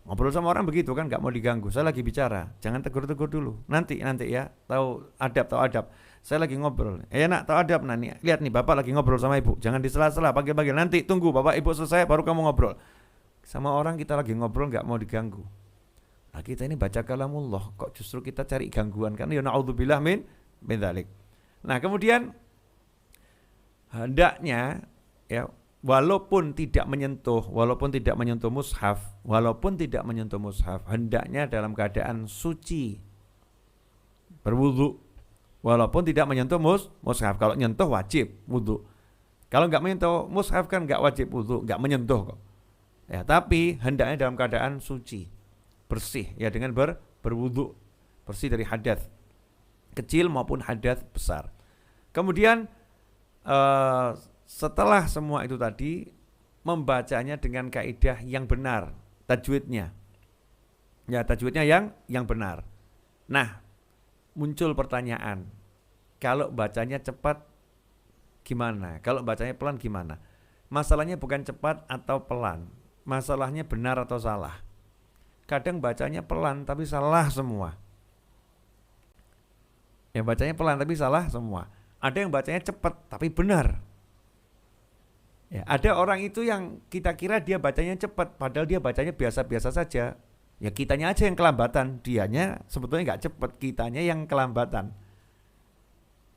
Ngobrol sama orang begitu kan, nggak mau diganggu. Saya lagi bicara, jangan tegur-tegur dulu. Nanti ya, tahu adab. Saya lagi ngobrol. Nak, tahu adab. Nah, nih, lihat nih, bapak lagi ngobrol sama ibu. Jangan disela-sela, panggil-panggil. Nanti tunggu bapak ibu selesai, baru kamu ngobrol. Sama orang kita lagi ngobrol nggak mau diganggu. Nah, kita ini baca kalamullah, kok justru kita cari gangguan kan? Ya na'udzubillah min dzalik. Nah, kemudian hendaknya ya walaupun tidak menyentuh mushaf, hendaknya dalam keadaan suci, berwudu. Walaupun tidak menyentuh mushaf, kalau nyentuh wajib wudu. Kalau nggak menyentuh mushaf kan nggak wajib wudu, nggak menyentuh kok. Ya, tapi hendaknya dalam keadaan suci, bersih ya dengan berwudu, bersih dari hadas kecil maupun hadas besar. Kemudian setelah semua itu tadi, membacanya dengan kaidah yang benar, tajwidnya. Ya, tajwidnya yang benar. Nah, muncul pertanyaan, kalau bacanya cepat gimana? Kalau bacanya pelan gimana? Masalahnya bukan cepat atau pelan, masalahnya benar atau salah. Kadang bacanya pelan tapi salah semua. Ya, bacanya pelan tapi salah semua. Ada yang bacanya cepat tapi benar. Ya, ada orang itu yang kita kira dia bacanya cepat, padahal dia bacanya biasa-biasa saja. Ya, kitanya aja yang kelambatan, dianya sebetulnya nggak cepat, kitanya yang kelambatan.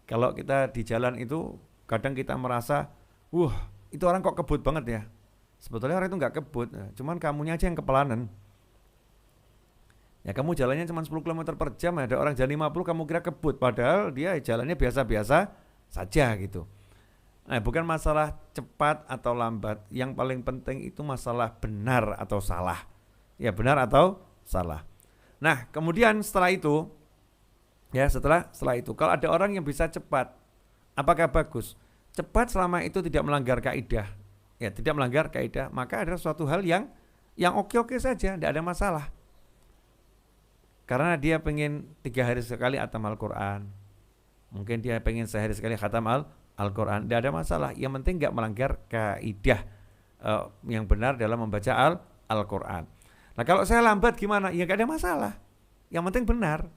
Kalau kita di jalan itu, kadang kita merasa, itu orang kok kebut banget ya. Sebetulnya orang itu nggak kebut, cuman kamunya aja yang kepelanan. Ya, kamu jalannya cuma 10 km per jam, ada orang jalan 50, kamu kira kebut, padahal dia jalannya biasa-biasa saja gitu. Nah, bukan masalah cepat atau lambat, yang paling penting itu masalah benar atau salah. Ya, benar atau salah. Nah, kemudian setelah itu, kalau ada orang yang bisa cepat, apakah bagus? Cepat selama itu tidak melanggar kaidah. Ya, tidak melanggar kaidah, maka ada suatu hal yang oke-oke saja, tidak ada masalah. Karena dia pengen 3 hari sekali khatam Al-Quran. Mungkin dia pengen sehari sekali khatam Al-Quran. Tidak ada masalah. Yang penting nggak melanggar kaidah yang benar dalam membaca Al-Quran. Nah, kalau saya lambat gimana? Ya nggak ada masalah. Yang penting benar.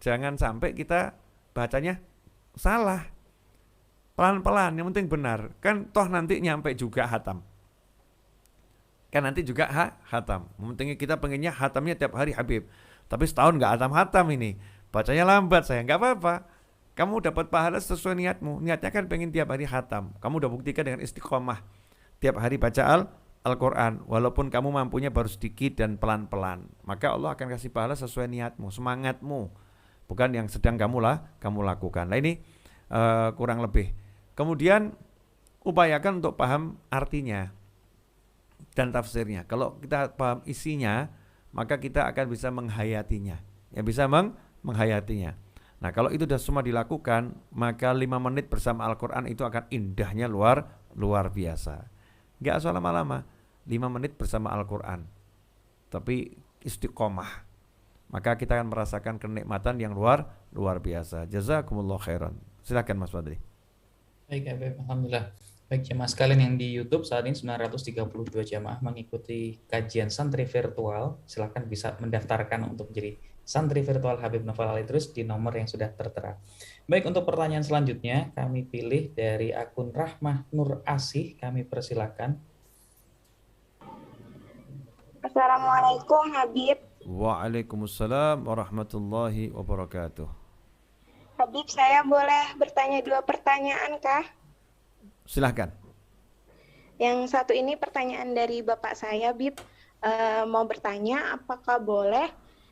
Jangan sampai kita bacanya salah. Pelan-pelan, yang penting benar. Kan toh nanti nyampe juga khatam. Khatam. Pentingnya kita pengennya khatamnya tiap hari Habib. Tapi setahun nggak khatam ini. Bacanya lambat saya, nggak apa-apa. Kamu dapat pahala sesuai niatmu. Niatnya kan pengen tiap hari khatam. Kamu udah buktikan dengan istiqomah. Tiap hari baca Al-Quran. Walaupun kamu mampunya baru sedikit dan pelan-pelan. Maka Allah akan kasih pahala sesuai niatmu, semangatmu. Bukan yang sedang kamu lakukan. Nah, ini kurang lebih. Kemudian upayakan untuk paham artinya dan tafsirnya. Kalau kita paham isinya, maka kita akan bisa menghayatinya. Ya, bisa menghayatinya. Nah, kalau itu sudah semua dilakukan, maka 5 menit bersama Al-Quran itu akan indahnya luar biasa. Enggak usah lama-lama, 5 menit bersama Al-Quran. Tapi istiqomah. Maka kita akan merasakan kenikmatan yang luar biasa. Jazakumullah khairan. Silakan Mas Fadli. Baik, Habib. Alhamdulillah. Baik jemaah sekalian yang di YouTube, saat ini 932 jemaah mengikuti kajian santri virtual. Silakan bisa mendaftarkan untuk menjadi santri virtual Habib Noval Ali Idrus di nomor yang sudah tertera. Baik, untuk pertanyaan selanjutnya kami pilih dari akun Rahmah Nur Asih. Kami persilakan. Assalamualaikum Habib. Waalaikumsalam warahmatullahi wabarakatuh. Habib, saya boleh bertanya 2 pertanyaan kah? Silahkan. Yang satu ini pertanyaan dari bapak saya, Bib. Mau bertanya, apakah boleh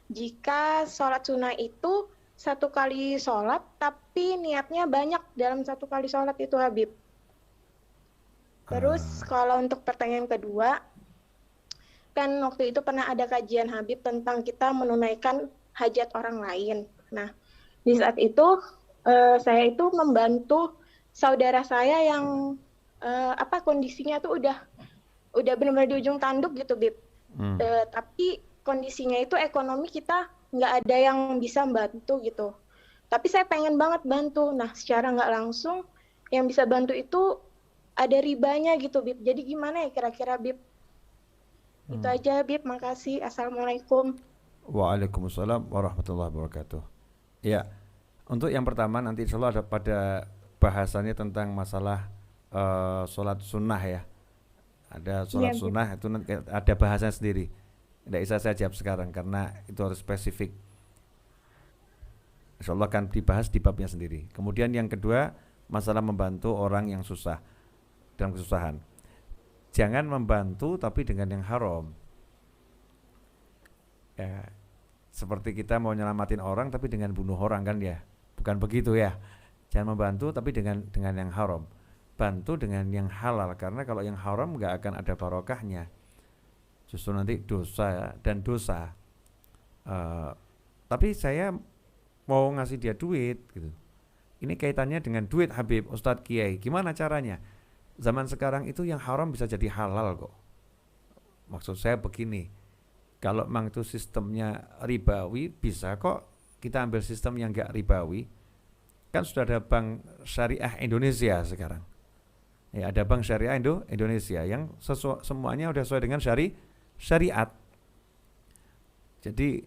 jika sholat sunnah itu 1 kali sholat, tapi niatnya banyak dalam 1 kali sholat itu, Habib? Terus kalau untuk pertanyaan kedua, kan waktu itu pernah ada kajian Habib tentang kita menunaikan hajat orang lain. Nah, di saat itu saya itu membantu saudara saya yang kondisinya tuh udah benar-benar di ujung tanduk gitu, Bib. Hmm. Tapi kondisinya itu ekonomi kita nggak ada yang bisa bantu gitu. Tapi saya pengen banget bantu. Nah, secara nggak langsung yang bisa bantu itu ada ribanya gitu, Bib. Jadi gimana ya kira-kira, Bib? Itu aja, Bib. Makasih. Assalamualaikum. Waalaikumsalam warahmatullahi wabarakatuh. Ya, untuk yang pertama nanti insya Allah ada pada bahasannya tentang masalah sholat sunnah ya. Ada Iya, sholat Bib. sunnah itu nanti ada bahasanya sendiri. Tidak bisa saya jawab sekarang karena itu harus spesifik. Insya Allah akan dibahas di babnya sendiri. Kemudian yang kedua, masalah membantu orang yang susah dalam kesusahan. Jangan membantu tapi dengan yang haram. Ya, seperti kita mau nyelamatin orang tapi dengan bunuh orang kan ya. Bukan begitu ya. Jangan membantu tapi dengan yang haram. Bantu dengan yang halal karena kalau yang haram nggak akan ada barokahnya. Justru nanti dosa dan dosa. Tapi saya mau ngasih dia duit gitu. Ini kaitannya dengan duit Habib, Ustadz Kiai. Gimana caranya? Zaman sekarang itu yang haram bisa jadi halal kok. Maksud saya begini, kalau memang itu sistemnya ribawi, bisa kok kita ambil sistem yang enggak ribawi. Kan sudah ada Bank Syariah Indonesia sekarang. Ya, ada Bank Syariah Indonesia yang semuanya udah sesuai dengan syariat. Jadi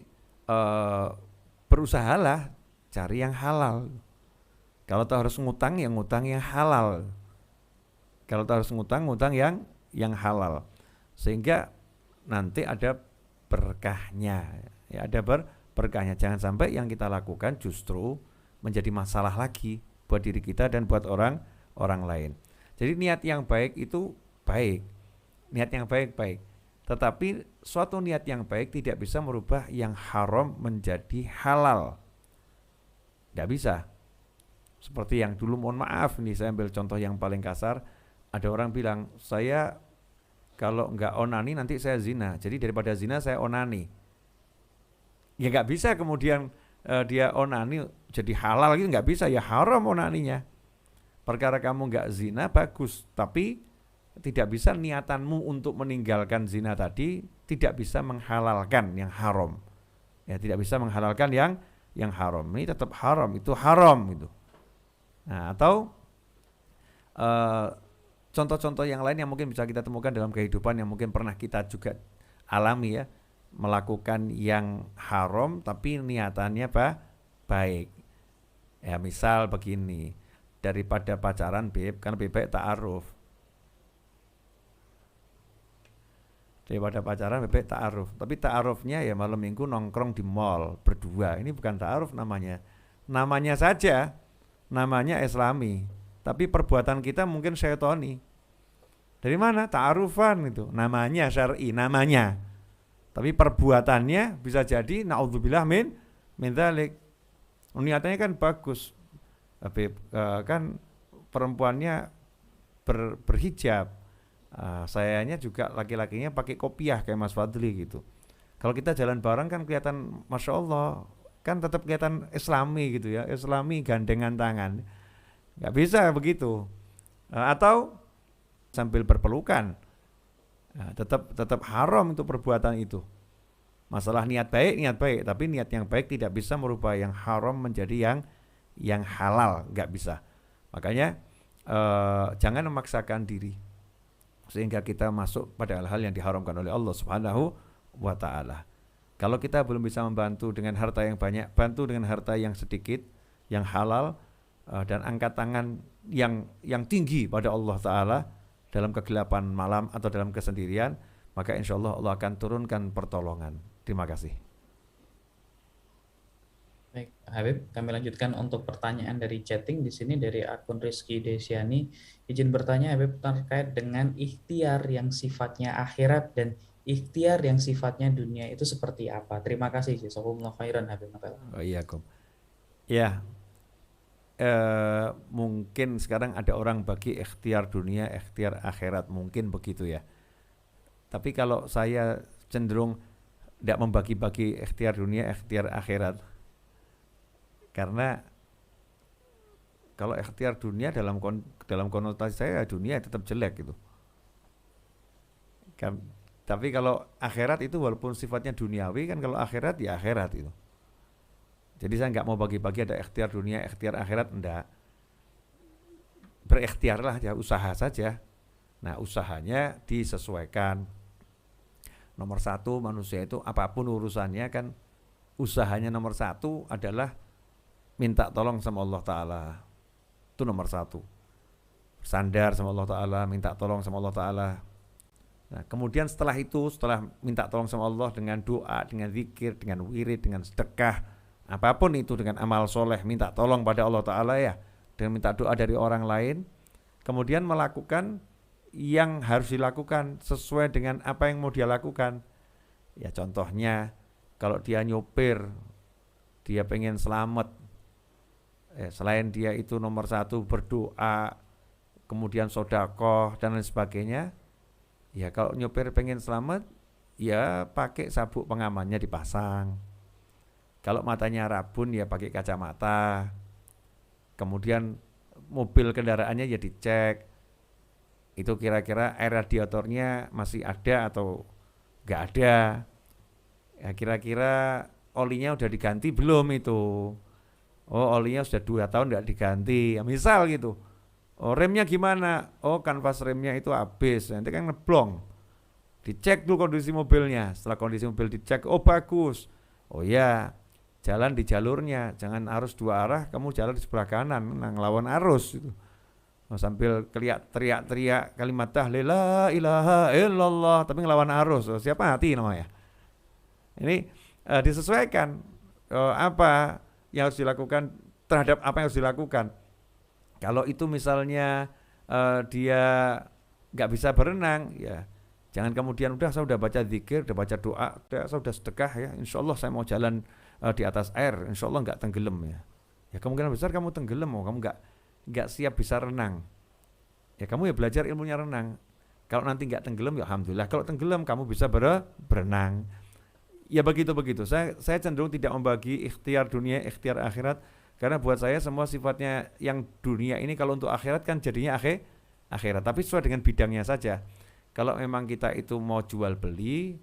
berusahalah cari yang halal. Kalau tahu harus ngutang, ya ngutang yang halal. Kalau tahu harus ngutang yang halal. Sehingga nanti ada berkahnya. Ya, ada berkahnya. Jangan sampai yang kita lakukan justru menjadi masalah lagi buat diri kita dan buat orang lain. Jadi niat yang baik itu baik. Niat yang baik. Tetapi suatu niat yang baik tidak bisa merubah yang haram menjadi halal. Tidak bisa. Seperti yang dulu, mohon maaf nih, saya ambil contoh yang paling kasar. Ada orang bilang, saya kalau nggak onani nanti saya zina. Jadi daripada zina saya onani. Ya nggak bisa kemudian dia onani jadi halal gitu, nggak bisa, ya haram onaninya. Perkara kamu nggak zina bagus, tapi tidak bisa niatanmu untuk meninggalkan zina tadi tidak bisa menghalalkan yang haram. Ya, tidak bisa menghalalkan yang haram. Ini tetap haram, itu haram itu. Nah, atau contoh-contoh yang lain yang mungkin bisa kita temukan dalam kehidupan yang mungkin pernah kita juga alami ya, melakukan yang haram tapi niatannya baik. Ya, misal begini, daripada pacaran Beb, kan lebih baik ta'aruf. Daripada pacaran lebih baik ta'aruf. Tapi ta'arufnya ya malam minggu nongkrong di mall berdua. Ini bukan ta'aruf namanya. Namanya saja, namanya Islami. Tapi perbuatan kita mungkin syaitoni. Dari mana? Ta'arufan itu. Namanya syar'i, namanya. Tapi perbuatannya bisa jadi naudzubillah min dzalik. Niatannya kan bagus. Tapi kan perempuannya berhijab. Sayanya juga laki-lakinya pakai kopiah kayak Mas Fadli gitu. Kalau kita jalan bareng kan kelihatan Masya Allah, kan tetap kelihatan Islami gitu ya, Islami gandengan tangan. Nggak bisa begitu. Atau sambil berpelukan, tetap haram itu perbuatan itu. Masalah niat baik, tapi niat yang baik tidak bisa merubah yang haram menjadi yang halal, nggak bisa. Makanya jangan memaksakan diri sehingga kita masuk pada hal-hal yang diharamkan oleh Allah Subhanahu wa ta'ala. Kalau kita belum bisa membantu dengan harta yang banyak, bantu dengan harta yang sedikit, yang halal, dan angkat tangan yang tinggi pada Allah Ta'ala dalam kegelapan malam atau dalam kesendirian, maka insya Allah Allah akan turunkan pertolongan. Terima kasih. Baik, Habib, kami lanjutkan untuk pertanyaan dari chatting di sini dari akun Rizky Desiani. Izin bertanya Habib terkait dengan ikhtiar yang sifatnya akhirat dan ikhtiar yang sifatnya dunia itu seperti apa? Terima kasih, jazakumullah khairan Habib. Oh iya, Kom. Ya, mungkin sekarang ada orang bagi ikhtiar dunia, ikhtiar akhirat, mungkin begitu ya. Tapi kalau saya cenderung tidak membagi-bagi ikhtiar dunia, ikhtiar akhirat. Karena kalau ikhtiar dunia dalam konotasi saya dunia tetap jelek gitu. Tapi kalau akhirat itu walaupun sifatnya duniawi kan, kalau akhirat ya akhirat itu. Jadi saya nggak mau bagi-bagi ada ikhtiar dunia, ikhtiar akhirat, enggak. Berikhtiarlah ya, usaha saja. Nah usahanya disesuaikan. Nomor satu manusia itu apapun urusannya kan, usahanya nomor satu adalah minta tolong sama Allah Ta'ala. Itu nomor satu. Sandar sama Allah Ta'ala, minta tolong sama Allah Ta'ala. Nah, kemudian setelah itu, setelah minta tolong sama Allah dengan doa, dengan zikir, dengan wirid, dengan sedekah, apapun itu, dengan amal soleh, minta tolong pada Allah Ta'ala ya, dengan minta doa dari orang lain, kemudian melakukan yang harus dilakukan sesuai dengan apa yang mau dia lakukan. Ya contohnya, kalau dia nyopir, dia pengen selamat, selain dia itu nomor satu berdoa, kemudian sodakoh dan lain sebagainya. Ya kalau nyopir pengen selamat, ya pakai sabuk pengamannya dipasang. Kalau matanya rabun ya pakai kacamata. Kemudian mobil kendaraannya ya dicek. Itu kira-kira air radiatornya masih ada atau nggak ada. Ya kira-kira olinya udah diganti belum itu. Oh olinya sudah 2 tahun nggak diganti. Ya, misal gitu. Oh remnya gimana? Oh kanvas remnya itu habis, nanti kan ngeblong. Dicek dulu kondisi mobilnya. Setelah kondisi mobil dicek, oh bagus. Oh ya, jalan di jalurnya, jangan arus 2 arah, kamu jalan di sebelah kanan, ngelawan arus itu. Oh, sambil teriak-teriak kalimat tahlil la ilaha illallah, tapi ngelawan arus. Oh, siapa hati namanya? Ini disesuaikan apa yang harus dilakukan terhadap apa yang harus dilakukan. Kalau itu misalnya dia nggak bisa berenang, ya jangan kemudian udah saya udah baca zikir, udah baca doa, saya udah sedekah ya, insya Allah saya mau jalan di atas air, insya Allah nggak tenggelam ya. Ya kemungkinan besar kamu tenggelam, kamu nggak siap bisa renang. Ya kamu ya belajar ilmunya renang. Kalau nanti nggak tenggelam ya alhamdulillah. Kalau tenggelam kamu bisa berenang. Ya begitu. Saya cenderung tidak membagi ikhtiar dunia, ikhtiar akhirat. Karena buat saya semua sifatnya yang dunia ini kalau untuk akhirat kan jadinya akhirat. Tapi sesuai dengan bidangnya saja. Kalau memang kita itu mau jual beli,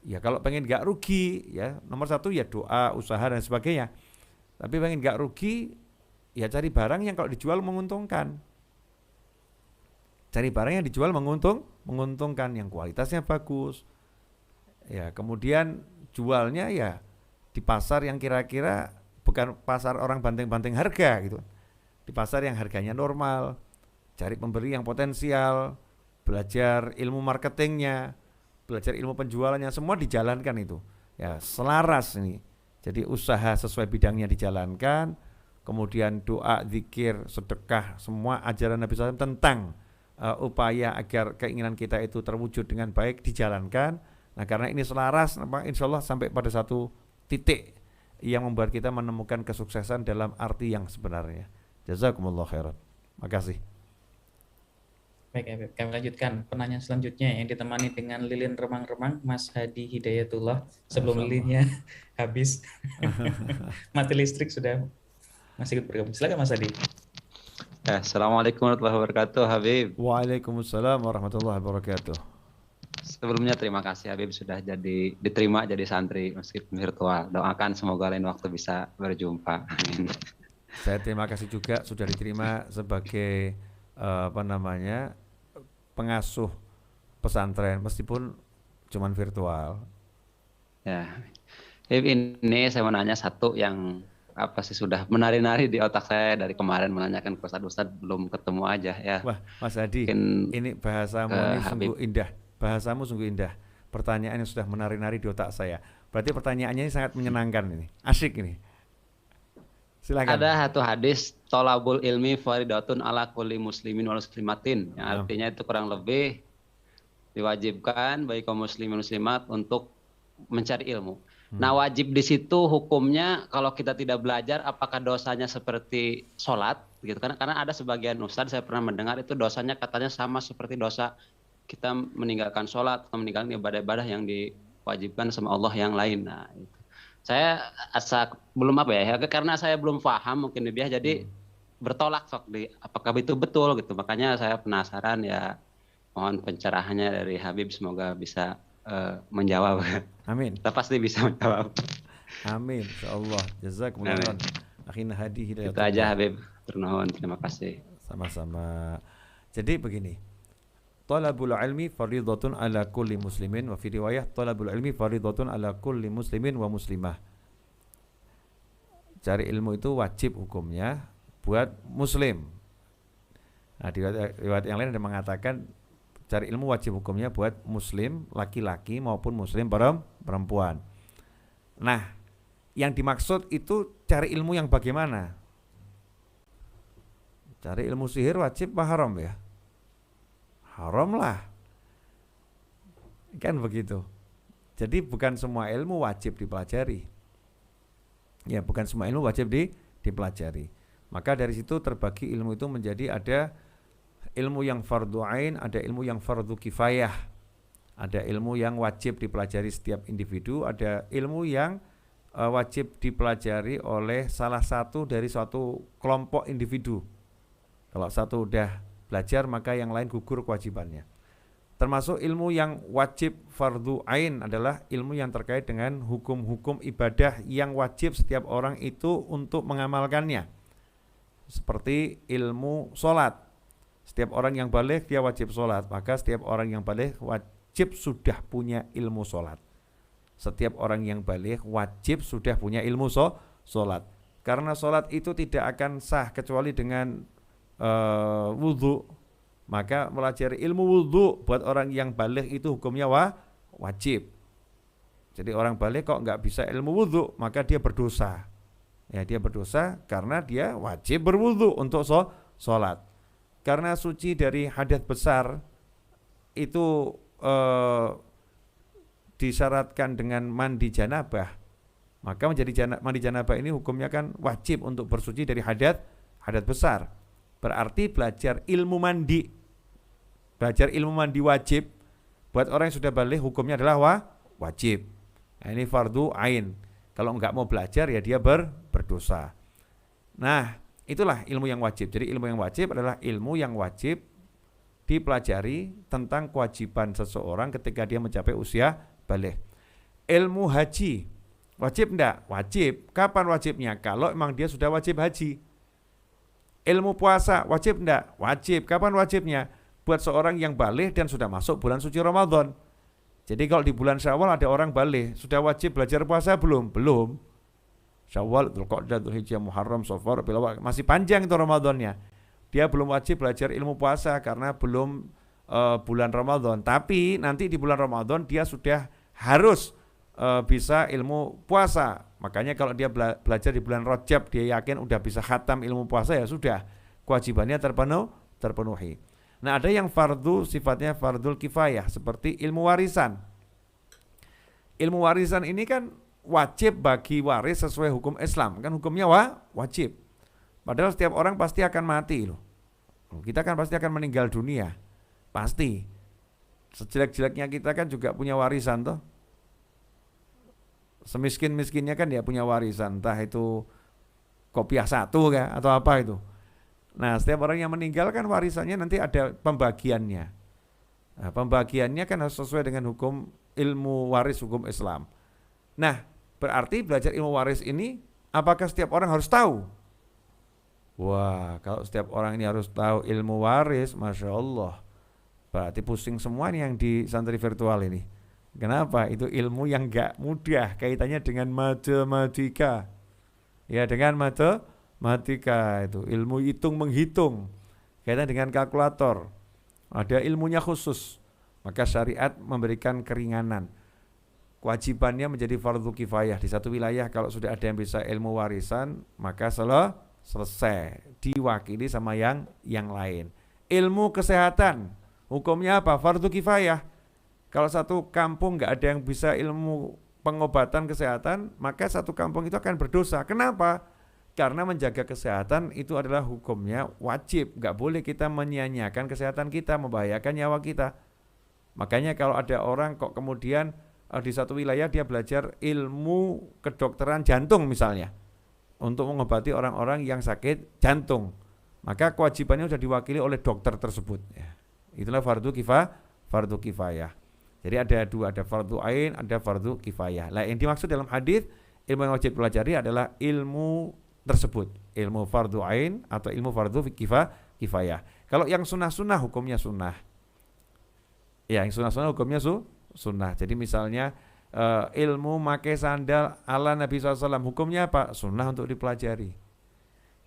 ya kalau pengen gak rugi, ya nomor satu ya doa, usaha dan sebagainya. Tapi pengen gak rugi, ya cari barang yang kalau dijual menguntungkan. Cari barang yang dijual menguntungkan, yang kualitasnya bagus. Ya kemudian jualnya ya di pasar yang kira-kira bukan pasar orang banting-banting harga gitu. Di pasar yang harganya normal, cari pembeli yang potensial, belajar ilmu marketingnya, belajar ilmu penjualannya, semua dijalankan itu. Ya, selaras ini. Jadi usaha sesuai bidangnya dijalankan, kemudian doa, zikir, sedekah, semua ajaran Nabi SAW tentang upaya agar keinginan kita itu terwujud dengan baik dijalankan. Nah, karena ini selaras, insya Allah sampai pada satu titik yang membuat kita menemukan kesuksesan dalam arti yang sebenarnya. Jazakumullah khairan. Makasih. Baik, Habib. Kami lanjutkan pertanyaan selanjutnya yang ditemani dengan lilin remang-remang Mas Hadi Hidayatullah. Sebelum lilinnya habis, mati listrik sudah masih ikut bergabung. Silakan Mas Hadi. Assalamualaikum warahmatullahi wabarakatuh, Habib. Waalaikumsalam warahmatullahi wabarakatuh. Sebelumnya terima kasih Habib sudah diterima jadi santri meskipun virtual. Doakan semoga lain waktu bisa berjumpa. Amin. Saya terima kasih juga sudah diterima sebagai pengasuh pesantren meskipun cuman virtual. Ya. Habib, ini saya mau nanya satu yang sudah menari-nari di otak saya dari kemarin menanyakan ke Ustadz belum ketemu aja ya. Wah, Mas Hadi, ini bahasamu ini sungguh indah. Bahasamu sungguh indah. Pertanyaan yang sudah menari-nari di otak saya. Berarti pertanyaannya ini sangat menyenangkan ini. Asyik ini. Silakan. Ada satu hadis tolabul ilmi faridatun ala kulli muslimin wal muslimatin. Yang artinya itu kurang lebih diwajibkan bagi kaum muslimin muslimat untuk mencari ilmu. Nah, wajib di situ hukumnya kalau kita tidak belajar apakah dosanya seperti sholat gitu kan? Karena ada sebagian ustadz saya pernah mendengar itu dosanya katanya sama seperti dosa kita meninggalkan sholat atau meninggalkan ibadah-ibadah yang diwajibkan sama Allah yang lain. Nah, itu. Saya belum karena saya belum paham mungkin dia jadi bertolak apakah itu betul gitu. Makanya saya penasaran ya, mohon pencerahannya dari Habib, semoga bisa menjawab. Amin. Kita pasti bisa menjawab. Amin. Insyaallah. Jazakumullah khairan. Akhina hadi hidayah. Itu aja Habib. Turnuhun. Terima kasih. Sama-sama. Jadi begini. Talabul ilmi fardhatun ala kulli muslimin wa fi riwayah talabul ilmi fardhatun ala kulli muslimin wa muslimah. Cari ilmu itu wajib hukumnya buat muslim. Nah, di riwayat yang lain ada mengatakan cari ilmu wajib hukumnya buat muslim laki-laki maupun muslim perempuan. Nah, yang dimaksud itu cari ilmu yang bagaimana? Cari ilmu sihir wajib apa haram ya? Haram lah. Kan begitu. Jadi bukan semua ilmu wajib dipelajari. Ya, bukan semua ilmu wajib dipelajari. Maka dari situ terbagi ilmu itu menjadi ada ilmu yang fardu ain, ada ilmu yang fardu kifayah. Ada ilmu yang wajib dipelajari setiap individu, ada ilmu yang wajib dipelajari oleh salah satu dari suatu kelompok individu. Kalau satu udah belajar maka yang lain gugur kewajibannya. Termasuk ilmu yang wajib fardu ain adalah ilmu yang terkait dengan hukum-hukum ibadah yang wajib setiap orang itu untuk mengamalkannya. Seperti ilmu sholat. Setiap orang yang baligh dia wajib sholat, maka setiap orang yang baligh wajib sudah punya ilmu sholat. Setiap orang yang baligh wajib sudah punya ilmu sholat. Karena sholat itu tidak akan sah kecuali dengan wudhu, maka pelajari ilmu wudhu buat orang yang baligh itu hukumnya wajib. Jadi orang baligh kok nggak bisa ilmu wudhu, maka dia berdosa. Ya, dia berdosa karena dia wajib berwudhu untuk sholat. Karena suci dari hadas besar itu disyaratkan dengan mandi janabah, maka mandi janabah ini hukumnya kan wajib untuk bersuci dari hadas besar. Berarti belajar ilmu mandi wajib buat orang yang sudah baligh hukumnya adalah wajib. Nah, ini fardu ain. Kalau enggak mau belajar ya dia berdosa. Nah, itulah ilmu yang wajib. Jadi ilmu yang wajib adalah ilmu yang wajib dipelajari tentang kewajiban seseorang ketika dia mencapai usia baligh. Ilmu haji wajib enggak? Wajib. Kapan wajibnya? Kalau memang dia sudah wajib haji. Ilmu puasa wajib enggak? Wajib. Kapan wajibnya? Buat seorang yang baligh dan sudah masuk bulan suci Ramadan. Jadi kalau di bulan Syawal ada orang baligh, sudah wajib belajar puasa belum? Belum. Syawal, Dzulqa'dah, Dzulhijjah, Muharram, Safar, masih panjang itu Ramadannya. Dia belum wajib belajar ilmu puasa karena belum bulan Ramadan. Tapi nanti di bulan Ramadan dia sudah harus bisa ilmu puasa. Makanya kalau dia belajar di bulan Rajab, dia yakin udah bisa khatam ilmu puasa, ya sudah, kewajibannya terpenuhi. Nah, ada yang fardu sifatnya fardul kifayah seperti ilmu warisan. Ilmu warisan ini kan wajib bagi waris sesuai hukum Islam, kan hukumnya wajib. Padahal setiap orang pasti akan mati loh. Kita kan pasti akan meninggal dunia. Pasti. Sejelek-jeleknya kita kan juga punya warisan toh. Semiskin-miskinnya kan dia punya warisan, entah itu kopiah satu kah atau apa itu. Nah, setiap orang yang meninggal kan warisannya nanti ada pembagiannya. Nah, pembagiannya kan harus sesuai dengan hukum ilmu waris hukum Islam. Nah, berarti belajar ilmu waris ini apakah setiap orang harus tahu? Wah, kalau setiap orang ini harus tahu ilmu waris, Masya Allah, berarti pusing semua nih yang di santri virtual ini. Kenapa? Itu ilmu yang gak mudah, kaitannya dengan matematika. Ya, dengan matematika itu, ilmu menghitung, kaitannya dengan kalkulator. Ada ilmunya khusus. Maka syariat memberikan keringanan. Kewajibannya menjadi fardu kifayah. Di satu wilayah kalau sudah ada yang bisa ilmu warisan, maka selesai, diwakili sama yang lain. Ilmu kesehatan, hukumnya apa? Fardu kifayah. Kalau satu kampung nggak ada yang bisa ilmu pengobatan kesehatan, maka satu kampung itu akan berdosa. Kenapa? Karena menjaga kesehatan itu adalah hukumnya wajib. Nggak boleh kita menyia-nyiakan kesehatan kita, membahayakan nyawa kita. Makanya kalau ada orang kok kemudian di satu wilayah dia belajar ilmu kedokteran jantung misalnya, untuk mengobati orang-orang yang sakit jantung, maka kewajibannya sudah diwakili oleh dokter tersebut. Ya. Itulah fardu kifayah. Jadi ada dua, ada fardu ain, ada fardu kifayah. Lah yang dimaksud dalam hadis ilmu yang wajib pelajari adalah ilmu tersebut, ilmu fardu ain atau ilmu fardu kifayah. Kalau yang sunnah-sunnah hukumnya sunnah. Ya, yang sunnah-sunnah hukumnya sunnah. Jadi misalnya ilmu pakai sandal ala Nabi SAW hukumnya apa? Sunnah untuk dipelajari.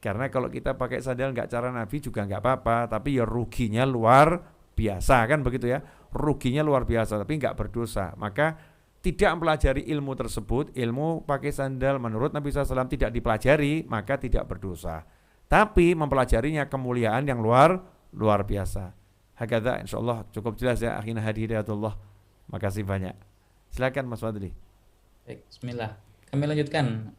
Karena kalau kita pakai sandal nggak cara Nabi juga nggak apa-apa, tapi ya ruginya luar biasa kan begitu ya. Ruginya luar biasa, tapi nggak berdosa. Maka tidak mempelajari ilmu tersebut, ilmu pakai sandal menurut Nabi SAW tidak dipelajari, maka tidak berdosa. Tapi mempelajarinya kemuliaan yang luar biasa. Hakadha, insyaallah cukup jelas ya akhina hadi hidayatullah. Makasih banyak. Silakan Mas Fadli. Baik, bismillah. Kami lanjutkan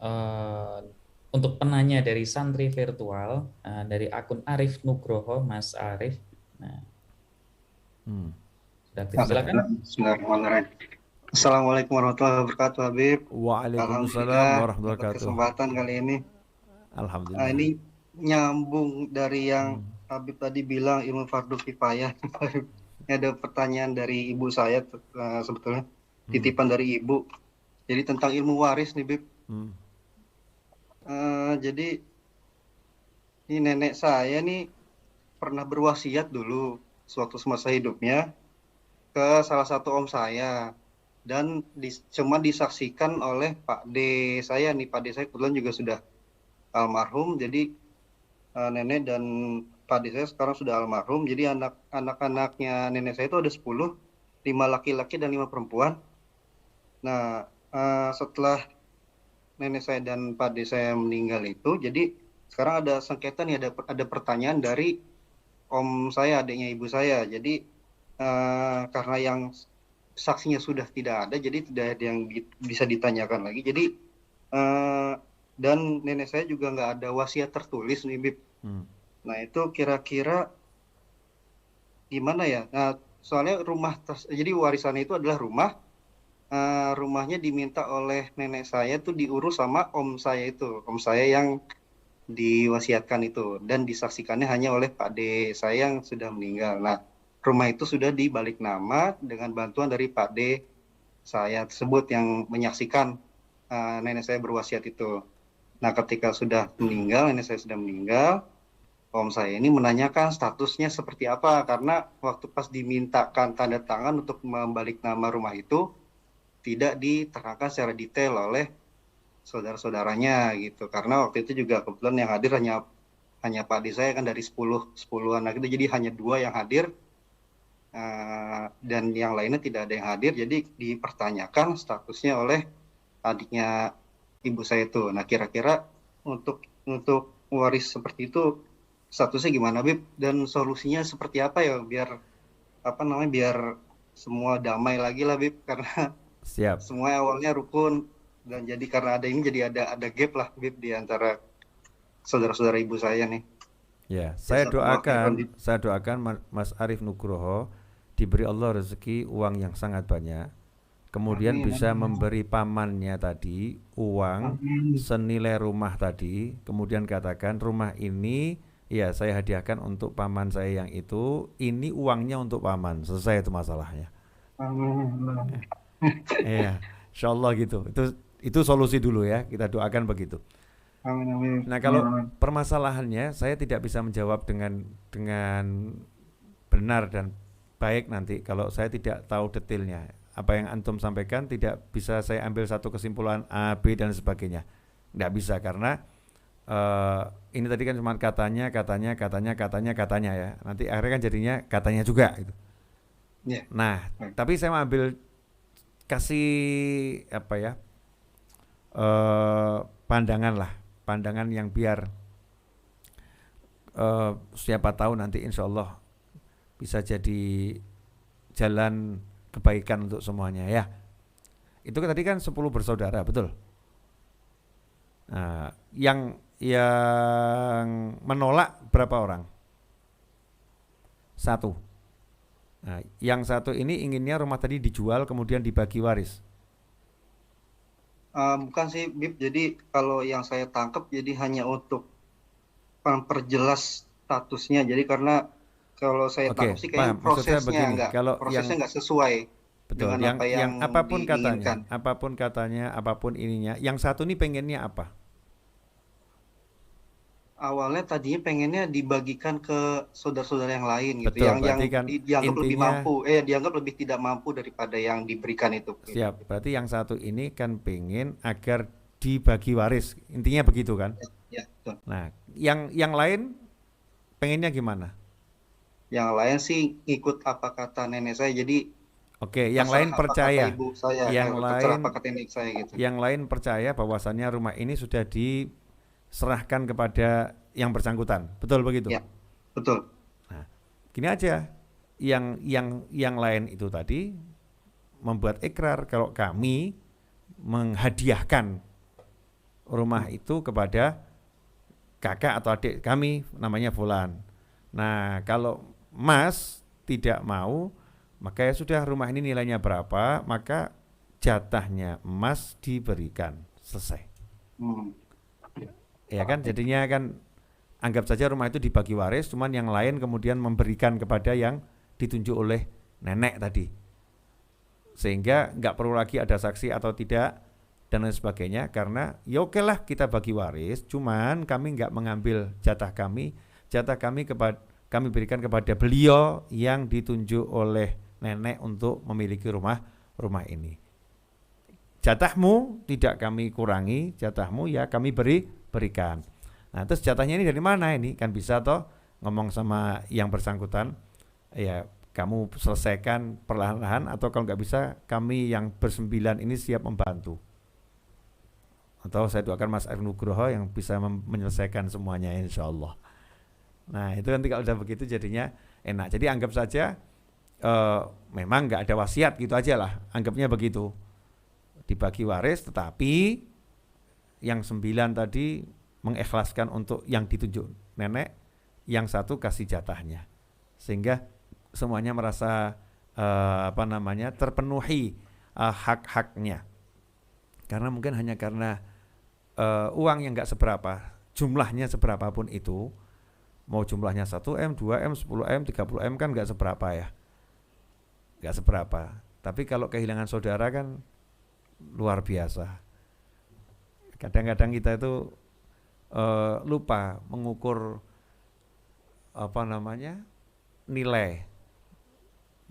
untuk penanya dari santri virtual dari akun Arif Nugroho, Mas Arif. Nah, sudah aktif, silakan. Bismillahirrahmanirrahim. Assalamualaikum warahmatullahi wabarakatuh, Habib. Waalaikumsalam warahmatullahi dapat wabarakatuh. kesempatan kali ini. Alhamdulillah. Ini nyambung dari yang Habib tadi bilang ilmu fardu kifayah. Ini ada pertanyaan dari ibu saya sebetulnya, titipan dari ibu. Jadi tentang ilmu waris nih, Habib. Jadi ini nenek saya nih pernah berwasiat dulu suatu semasa hidupnya ke salah satu om saya. Dan cuma disaksikan oleh Pak D saya nih. Pak D saya kebetulan juga sudah almarhum, jadi nenek dan Pak D saya sekarang sudah almarhum. Jadi anak-anaknya nenek saya itu ada 10, 5 laki-laki dan 5 perempuan. Nah, setelah nenek saya dan Pak D saya meninggal itu, jadi sekarang ada sengketa nih, ada pertanyaan dari om saya, adiknya ibu saya. Jadi karena yang saksinya sudah tidak ada, jadi tidak ada yang bisa ditanyakan lagi. Jadi dan nenek saya juga nggak ada wasiat tertulis nih, Bib. Nah itu kira-kira gimana ya? Nah soalnya jadi warisannya itu adalah rumah. Rumahnya diminta oleh nenek saya tuh diurus sama om saya itu, om saya yang diwasiatkan itu, dan disaksikannya hanya oleh Pak D saya yang sudah meninggal. Nah rumah itu sudah dibalik nama dengan bantuan dari Pak D saya tersebut yang menyaksikan nenek saya berwasiat itu. Nah ketika sudah meninggal, nenek saya sudah meninggal, om saya ini menanyakan statusnya seperti apa, karena waktu pas dimintakan tanda tangan untuk membalik nama rumah itu tidak diterangkan secara detail oleh saudara-saudaranya gitu. Karena waktu itu juga kebetulan yang hadir hanya Pak D saya kan dari 10 anak itu, jadi hanya 2 yang hadir. Dan yang lainnya tidak ada yang hadir, jadi dipertanyakan statusnya oleh adiknya ibu saya itu. Nah kira-kira untuk waris seperti itu statusnya gimana, Bib, dan solusinya seperti apa ya biar biar semua damai lagi lah, Bib, karena Siap. semua awalnya rukun, dan jadi karena ada ini jadi ada gap lah, Bib, di antara saudara-saudara ibu saya nih. Ya, saya doakan Mas Arif Nugroho diberi Allah rezeki uang yang sangat banyak, kemudian bisa memberi pamannya tadi uang senilai rumah tadi, kemudian katakan rumah ini ya saya hadiahkan untuk paman saya yang itu, ini uangnya untuk paman, selesai itu masalahnya. Iya, insyaallah gitu. Itu solusi dulu ya, kita doakan begitu. Nah kalau permasalahannya saya tidak bisa menjawab dengan benar dan baik nanti kalau saya tidak tahu detailnya. Apa yang antum sampaikan tidak bisa saya ambil satu kesimpulan A, B dan sebagainya. Tidak bisa karena ini tadi kan cuma katanya ya. Nanti akhirnya kan jadinya katanya juga gitu. Yeah. Nah, tapi saya mau ambil kasih pandangan yang biar siapa tahu nanti insya Allah bisa jadi jalan kebaikan untuk semuanya ya. Itu tadi kan 10 bersaudara, betul? Nah, yang menolak berapa orang? 1. Nah, yang 1 ini inginnya rumah tadi dijual kemudian dibagi waris. Bukan sih, Bib. Jadi kalau yang saya tangkap jadi hanya untuk memperjelas statusnya. Jadi karena kalau saya tangkap sih kayak prosesnya nggak sesuai. Betul. dengan Yang apa yang apapun diinginkan. katanya, apapun ininya. Yang satu ini pengennya apa? Awalnya tadinya pengennya dibagikan ke saudara-saudara yang lain gitu, Betul. yang Berarti kan dianggap lebih intinya mampu, dianggap lebih tidak mampu daripada yang diberikan itu. siap. Berarti yang satu ini kan pengen agar dibagi waris. Intinya begitu kan? Ya, betul. Nah, yang lain pengennya gimana? Yang lain sih ikut apa kata nenek saya, jadi Oke, yang terserah lain apa kata percaya. ibu saya, Yang terserah lain apa kata nenek saya gitu. yang lain percaya bahwasannya rumah ini sudah diserahkan kepada yang bersangkutan. Betul begitu? Ya, betul. Nah, gini aja. Yang lain itu tadi membuat ikrar kalau kami menghadiahkan rumah itu kepada kakak atau adik kami namanya Fulan. Nah, kalau Mas tidak mau, maka ya sudah, rumah ini nilainya berapa, maka jatahnya Mas diberikan. Selesai. Hmm. Ya kan, jadinya kan anggap saja rumah itu dibagi waris, cuman yang lain kemudian memberikan kepada yang ditunjuk oleh nenek tadi. Sehingga nggak perlu lagi ada saksi atau tidak dan lain sebagainya, karena ya oke lah kita bagi waris, cuman kami nggak mengambil jatah kami kami berikan kepada beliau yang ditunjuk oleh nenek untuk memiliki rumah ini. Jatahmu tidak kami kurangi, jatahmu ya kami berikan. Nah, terus jatahnya ini dari mana ini? Kan bisa toh ngomong sama yang bersangkutan, ya kamu selesaikan perlahan-lahan, atau kalau nggak bisa kami yang bersembilan ini siap membantu. Atau saya doakan Mas Arif Nugroho yang bisa menyelesaikan semuanya insya Allah. Nah, itu nanti kalau udah begitu jadinya enak. Jadi anggap saja memang nggak ada wasiat gitu aja lah, anggapnya begitu. Dibagi waris, tetapi yang 9 tadi mengikhlaskan untuk yang ditunjuk nenek, yang satu kasih jatahnya, sehingga semuanya merasa terpenuhi hak-haknya. Karena mungkin hanya karena uang yang nggak seberapa, jumlahnya seberapapun itu, mau jumlahnya 1M, 2M, 10M, 30M kan nggak seberapa ya, nggak seberapa. Tapi kalau kehilangan saudara kan luar biasa. Kadang-kadang kita itu lupa mengukur nilai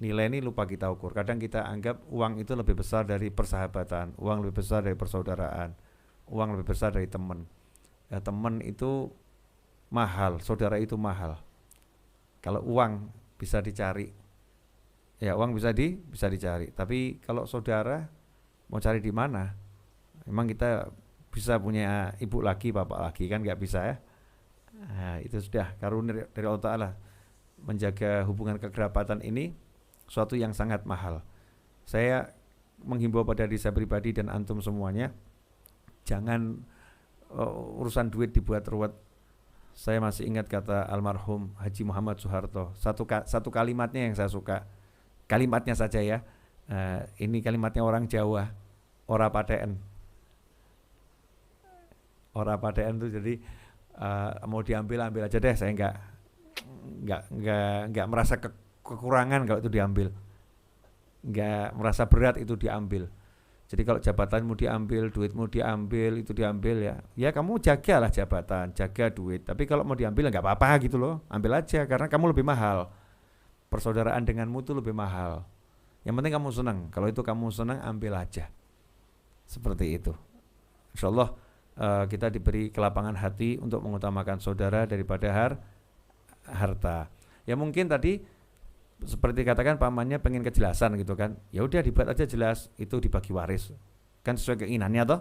ini, lupa kita ukur. Kadang kita anggap uang itu lebih besar dari persahabatan, uang lebih besar dari persaudaraan, uang lebih besar dari teman. Ya, teman itu mahal, saudara itu mahal. Kalau uang bisa dicari, ya uang bisa dicari. Tapi kalau saudara mau cari di mana? Memang kita bisa punya ibu lagi, bapak lagi, kan nggak bisa ya. Nah, itu sudah karunia dari Allah Ta'ala. Menjaga hubungan kekerabatan ini suatu yang sangat mahal. Saya menghimbau pada diri saya pribadi dan antum semuanya, jangan urusan duit dibuat ruwet. Saya masih ingat kata almarhum Haji Muhammad Soeharto, satu kalimatnya yang saya suka, kalimatnya saja ya. Ini kalimatnya orang Jawa, ora paten. Ora paten itu jadi mau diambil aja deh, saya nggak merasa kekurangan kalau itu diambil, nggak merasa berat itu diambil. Jadi kalau jabatanmu diambil, duitmu diambil, itu diambil ya kamu jagalah jabatan, jaga duit. Tapi kalau mau diambil nggak apa-apa gitu loh, ambil aja karena kamu lebih mahal. Persaudaraan denganmu itu lebih mahal. Yang penting kamu senang. Kalau itu kamu senang, ambil aja. Seperti itu. Insyaallah kita diberi kelapangan hati untuk mengutamakan saudara daripada harta. Ya mungkin tadi seperti katakan pamannya pengen kejelasan gitu kan. Ya udah dibuat aja jelas, itu dibagi waris. Kan sesuai keinginannya toh.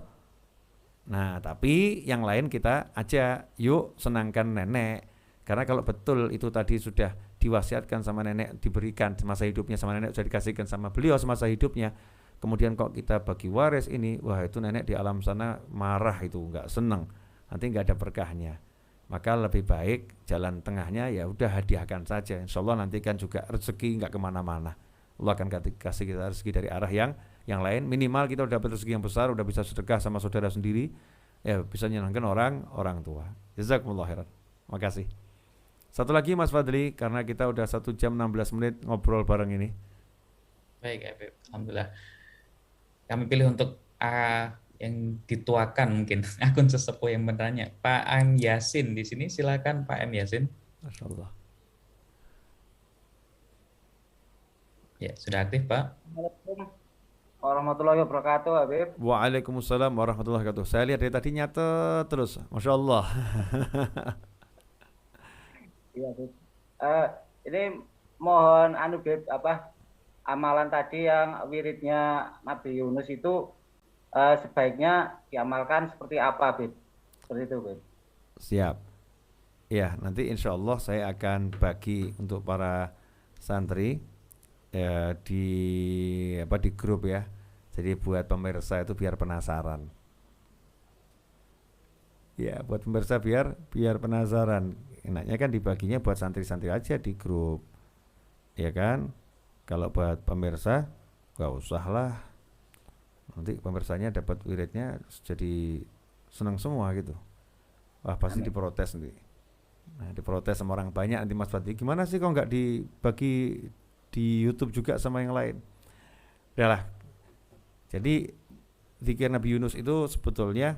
Nah, tapi yang lain kita aja yuk senangkan nenek. Karena kalau betul itu tadi sudah diwasiatkan sama nenek, diberikan semasa hidupnya sama nenek, sudah dikasihkan sama beliau semasa hidupnya, kemudian kok kita bagi waris ini, wah itu nenek di alam sana marah, itu nggak seneng, nanti nggak ada berkahnya. Maka lebih baik jalan tengahnya ya udah hadiahkan saja. Insya Allah nanti kan juga rezeki nggak kemana-mana. Allah akan kasih kita rezeki dari arah yang lain. Minimal kita udah dapat rezeki yang besar, udah bisa sedekah sama saudara sendiri, ya bisa menyenangkan orang tua. Jazakumullah khairan. Makasih. Satu lagi Mas Fadli, karena kita udah 1 jam 16 menit ngobrol bareng ini. Baik Habib, alhamdulillah. Kami pilih untuk yang dituakan mungkin akun sesepuh yang bertanya. Pak M Yasin di sini, silakan Pak M Yasin. Masya Allah. Ya, sudah aktif Pak. Assalamualaikum warahmatullahi wabarakatuh, Habib. Waalaikumsalam warahmatullahi wabarakatuh. Saya lihat dari tadi nyatet terus, Masya Allah. Iya, Habib. Ini mohon Habib, amalan tadi yang wiridnya Nabi Yunus itu sebaiknya diamalkan seperti apa, Habib? Seperti itu, Habib. Siap. Ya, nanti insya Allah saya akan bagi untuk para santri ya, di grup ya. Jadi buat pemirsa itu biar penasaran. Ya, buat pemirsa biar penasaran. Enaknya kan dibaginya buat santri-santri aja di grup. Ya kan? Kalau buat pemirsa gak usah lah. Nanti pemirsanya dapat wiridnya jadi senang semua gitu. Wah, pasti diprotes nanti. Nah, diprotes sama orang banyak nanti Mas Fadli. Gimana sih kok nggak dibagi di YouTube juga sama yang lain? Udahlah. Jadi zikir Nabi Yunus itu sebetulnya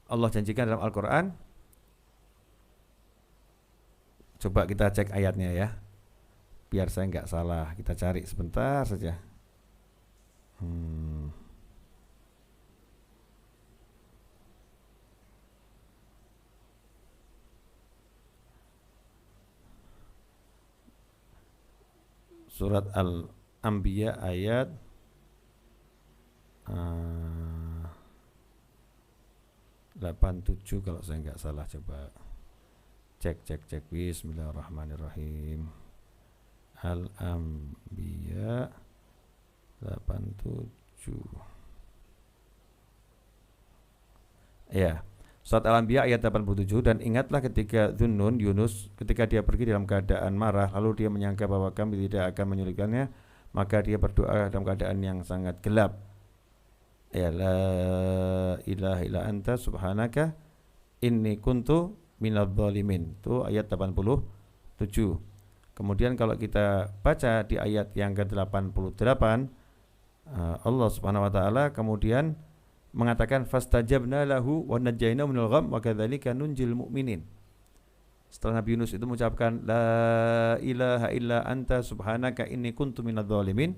Allah janjikan dalam Al-Quran. Coba kita cek ayatnya ya, biar saya nggak salah. Kita cari sebentar saja. Surat Al-Anbiya ayat 87 kalau saya nggak salah. Coba cek Bismillahirrahmanirrahim. Al-Anbiya 87. Ya, surat Al-Anbiya ayat 87. Dan ingatlah ketika Dhunnun Yunus ketika dia pergi dalam keadaan marah, lalu dia menyangka bahwa kami tidak akan menyulitkannya, maka dia berdoa dalam keadaan yang sangat gelap. Ya, la ilaha illa anta subhanaka inni kuntu minadh dhalimin. Itu ayat 87. Kemudian kalau kita baca di ayat yang ke-88, Allah Subhanahu wa taala kemudian mengatakan fastajabna lahu wa najjaynahu minal gham wa kadzalika nunjil mu'minin. Setelah Nabi Yunus itu mengucapkan la ilaha illa anta subhanaka inni kuntu minadh dhalimin,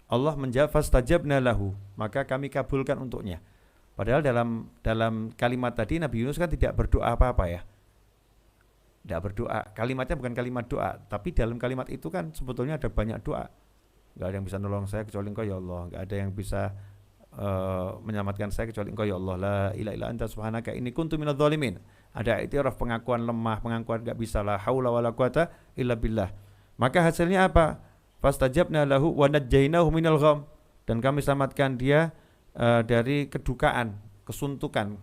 Allah menjawab fastajabna lahu, maka kami kabulkan untuknya. Padahal dalam kalimat tadi Nabi Yunus kan tidak berdoa apa-apa ya. Tidak berdoa. Kalimatnya bukan kalimat doa, tapi dalam kalimat itu kan sebetulnya ada banyak doa. Enggak ada yang bisa nolong saya kecuali Engkau ya Allah. Enggak ada yang bisa menyelamatkan saya kecuali Engkau ya Allah. La ilaha illa anta subhanaka inni kuntu minadh dhalimin. Ada iktiraf, pengakuan lemah, pengakuan enggak bisa, la haula wala quwata illa billah. Maka hasilnya apa? Fastajabna lahu wa najjaynahu minal gham, dan kami selamatkan dia dari kedukaan, kesuntukan.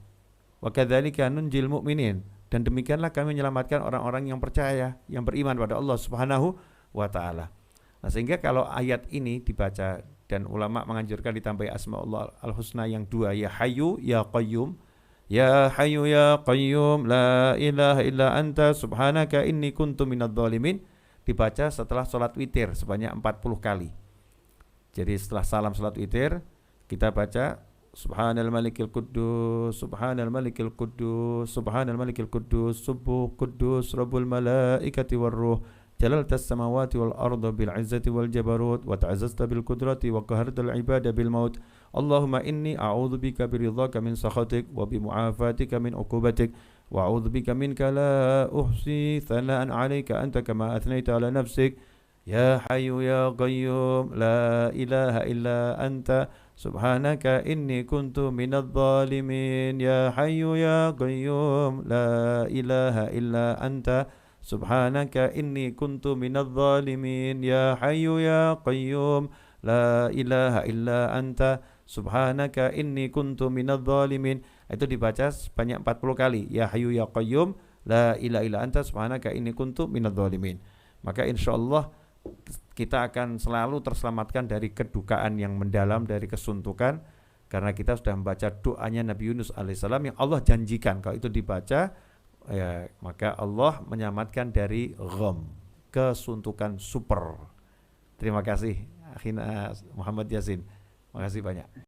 Wa kadzalika nunjil mu'minin, dan demikianlah kami menyelamatkan orang-orang yang percaya, yang beriman pada Allah Subhanahu wa taala. Nah, sehingga kalau ayat ini dibaca dan ulama menganjurkan ditambahi asma Allah al-husna yang dua, ya hayyu ya qayyum. Ya hayyu ya qayyum la ilaha illa anta subhanaka inni kuntu minadh dhalimin, dibaca setelah sholat witir sebanyak 40 kali. Jadi setelah salam sholat witir kita baca Subhanal malikil quddus, Subhanal malikil quddus, Subhanal malikil quddus, Subuh quddus Rabbul malaikati warruh, Jalaltas samawati wal arda bil izzati wal jabarut, wa ta'azzazta bil qudrati wa qahartal ibada bil maut. Allahumma inni a'udzu bika biridhaka min sakhatik wa bi mu'afatika min uqubatik, wa a'udzu bika minka la uhsi thana'an 'alaika anta kama athnayta 'ala nafsik. Ya hayyu ya qayyum la ilaha illa anta subhanaka inni kuntu minadh dhalimin. Ya hayyu ya qayyum la ilaha illa anta subhanaka inni kuntu minadh dhalimin. Ya hayyu ya qayyum la ilaha illa anta subhanaka inni kuntu minadh dhalimin. Itu dibaca sebanyak 40 kali. Ya hayyu ya qayyum la ilaha illa anta subhanaka inni kuntu minadh dhalimin. Maka insyaallah kita akan selalu terselamatkan dari kedukaan yang mendalam, dari kesuntukan, karena kita sudah membaca doanya Nabi Yunus alaihissalam yang Allah janjikan kalau itu dibaca ya, maka Allah menyelamatkan dari gham. kesuntukan super. Terima kasih Akhina Muhammad Yasin. Makasih banyak.